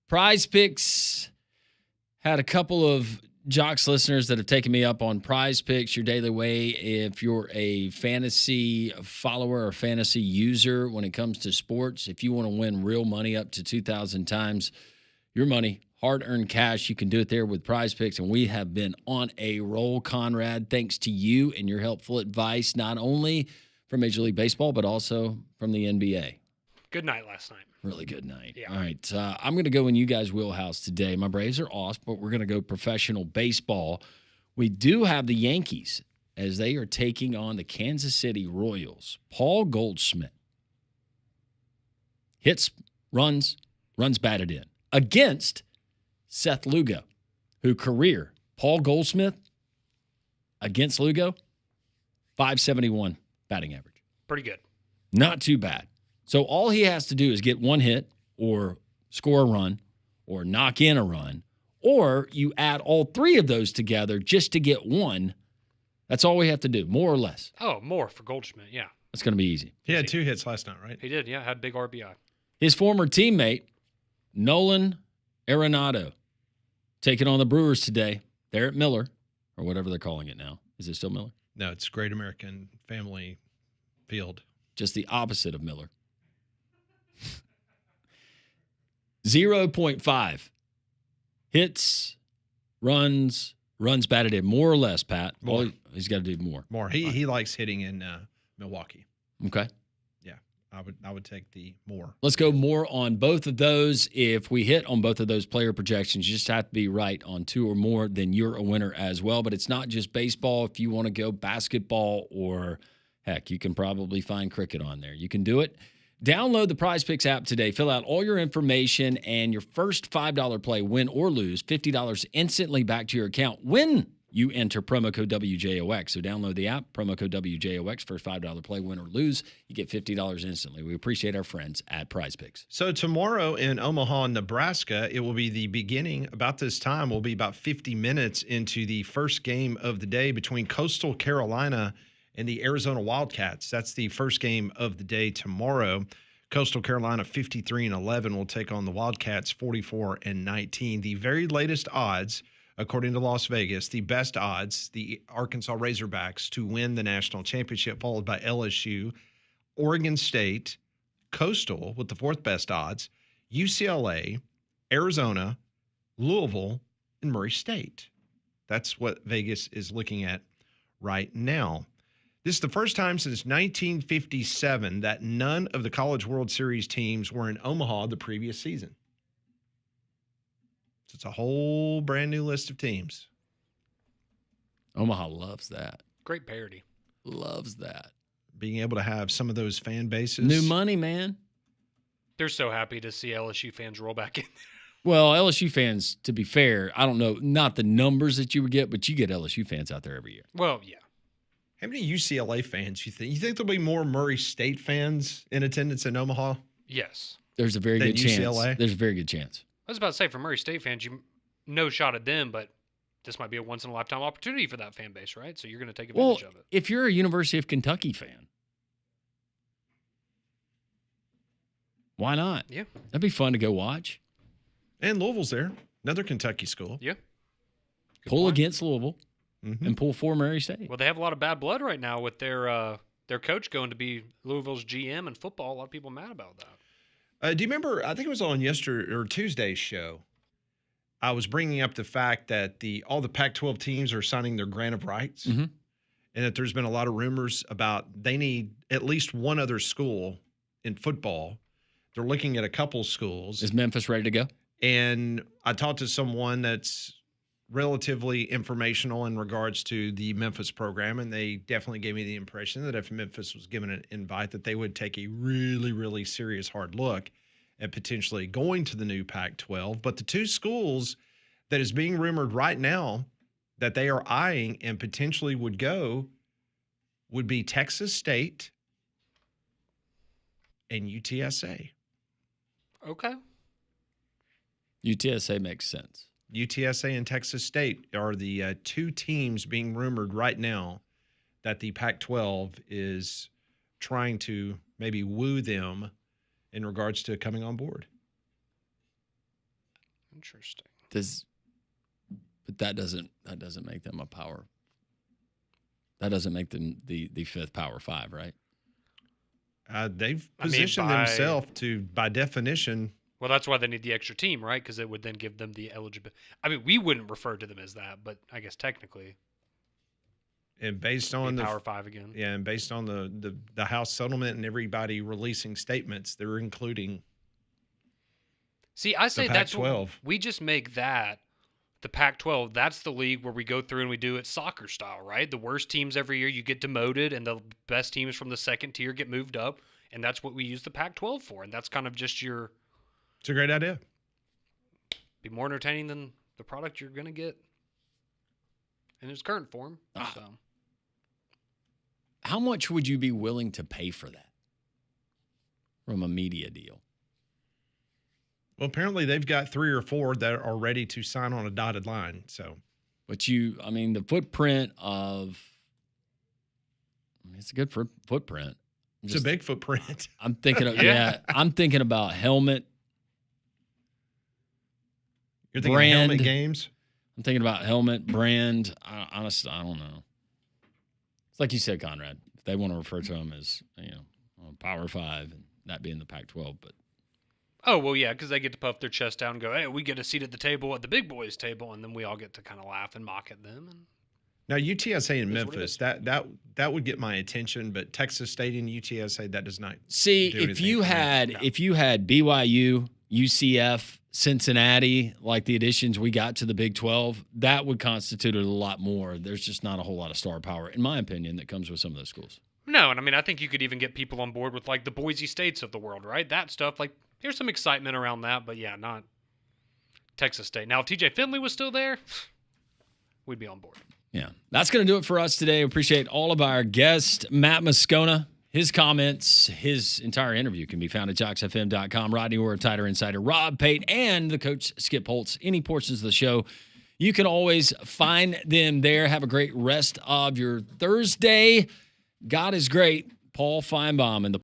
Prize Picks had a couple of Jox listeners that have taken me up on Prize Picks, your daily way. If you're a fantasy follower or fantasy user when it comes to sports, if you want to win real money up to 2,000 times your money, hard-earned cash, you can do it there with Prize Picks. And we have been on a roll, Conrad, thanks to you and your helpful advice, not only from Major League Baseball, but also from the NBA. Good night last night. Really good night. Yeah. All right. I'm going to go in you guys' wheelhouse today. My Braves are off, but we're going to go professional baseball. We do have the Yankees as they are taking on the Kansas City Royals. Paul Goldschmidt hits, runs batted in against Seth Lugo, who career Paul Goldschmidt against Lugo, 571 batting average. Pretty good. Not too bad. So all he has to do is get one hit or score a run or knock in a run, or you add all three of those together just to get one. That's all we have to do, more or less. Oh, more for Goldschmidt, yeah. That's going to be easy. He had 2 hits last night, right? He did, yeah. Had big RBI. His former teammate, Nolan Arenado, taking on the Brewers today. They're at Miller, or whatever they're calling it now. Is it still Miller? No, it's Great American Family Field. Just the opposite of Miller. 0.5 hits, runs batted in, more or less, Pat. More. He's got to do more. More. He likes hitting in Milwaukee. Okay. Yeah, I would take the more. Let's go more on both of those. If we hit on both of those player projections, you just have to be right on 2 or more, then you're a winner as well. But it's not just baseball. If you want to go basketball or, heck, you can probably find cricket on there. You can do it. Download the Prize Picks app today. Fill out all your information, and your first $5 play, win or lose, $50 instantly back to your account when you enter promo code WJOX. So download the app, promo code WJOX, first $5 play, win or lose. You get $50 instantly. We appreciate our friends at Prize Picks. So tomorrow in Omaha, Nebraska, it will be the beginning, about this time, will be about 50 minutes into the first game of the day between Coastal Carolina and the Arizona Wildcats. That's the first game of the day tomorrow. Coastal Carolina 53-11 will take on the Wildcats 44-19. The very latest odds, according to Las Vegas, the best odds, the Arkansas Razorbacks to win the national championship, followed by LSU, Oregon State, Coastal with the 4th best odds, UCLA, Arizona, Louisville, and Murray State. That's what Vegas is looking at right now. This is the first time since 1957 that none of the College World Series teams were in Omaha the previous season. So it's a whole brand new list of teams. Omaha loves that. Great parody. Loves that. Being able to have some of those fan bases. New money, man. They're so happy to see LSU fans roll back in. Well, LSU fans, to be fair, I don't know, not the numbers that you would get, but you get LSU fans out there every year. Well, yeah. How many UCLA fans you think? You think there'll be more Murray State fans in attendance in Omaha? Yes. There's a very Than good chance. UCLA? There's a very good chance. I was about to say, for Murray State fans, no shot at them, but this might be a once-in-a-lifetime opportunity for that fan base, right? So you're going to take advantage of it. If you're a University of Kentucky fan, why not? Yeah. That'd be fun to go watch. And Louisville's there. Another Kentucky school. Yeah. Good Pull point. against Louisville Mm-hmm. and pull for Murray State. Well, they have a lot of bad blood right now with their coach going to be Louisville's GM in football. A lot of people mad about that. Do you remember, I think it was on yesterday or Tuesday's show, I was bringing up the fact that all the Pac-12 teams are signing their grant of rights, Mm-hmm. and that there's been a lot of rumors about they need at least one other school in football. They're looking at a couple schools. Is Memphis ready to go? And I talked to someone that's relatively informational in regards to the Memphis program, and they definitely gave me the impression that if Memphis was given an invite, that they would take a really, really serious hard look at potentially going to the new Pac-12. But the 2 schools that is being rumored right now that they are eyeing and potentially would go would be Texas State and UTSA. Okay. UTSA makes sense. UTSA and Texas State are the 2 teams being rumored right now that the Pac-12 is trying to maybe woo them in regards to coming on board. Interesting. But that doesn't make them a power. That doesn't make them the fifth Power Five, right? They've positioned themselves to, by definition. Well, that's why they need the extra team, right? Because it would then give them the eligibility. I mean, we wouldn't refer to them as that, but I guess technically. And based on the Power Five again. Yeah, and based on the House settlement and everybody releasing statements, they're including. See, I say that's Pac-12. we just make that the Pac-12. That's the league where we go through and we do it soccer style, right? The worst teams every year you get demoted, and the best teams from the second tier get moved up, and that's what we use the Pac-12 for. And that's kind of just your. It's a great idea. Be more entertaining than the product you're going to get in its current form. So. How much would you be willing to pay for that from a media deal? Well, apparently they've got 3 or 4 that are ready to sign on a dotted line. So, but the footprint of, it's a good footprint. It's a big footprint. I'm thinking of, I'm thinking about helmet. You're thinking brand. of helmet games? I'm thinking about helmet, brand. Honestly, I don't know. It's like you said, Conrad. If they want to refer to them as, Power Five, and that being the Pac-12, but. Oh, well, yeah, because they get to puff their chest out and go, hey, we get a seat at the table at the big boys' table, and then we all get to kind of laugh and mock at them. And now, UTSA in Memphis, that would get my attention, but Texas State and UTSA, that does not. See, if you had BYU, UCF, Cincinnati, like the additions we got to the Big 12, that would constitute a lot more. There's just not a whole lot of star power, in my opinion, that comes with some of those schools. No, and I mean, I think you could even get people on board with, like, the Boise States of the world, right? That stuff, like, there's some excitement around that, but yeah, not Texas State. Now, if TJ Finley was still there, we'd be on board. Yeah, that's going to do it for us today. We appreciate all of our guests. Matt Moscona, his comments, his entire interview can be found at joxfm.com. Rodney Orr, Tighter Insider, Rob Pate, and the coach Skip Holtz. Any portions of the show, you can always find them there. Have a great rest of your Thursday. God is great. Paul Feinbaum and the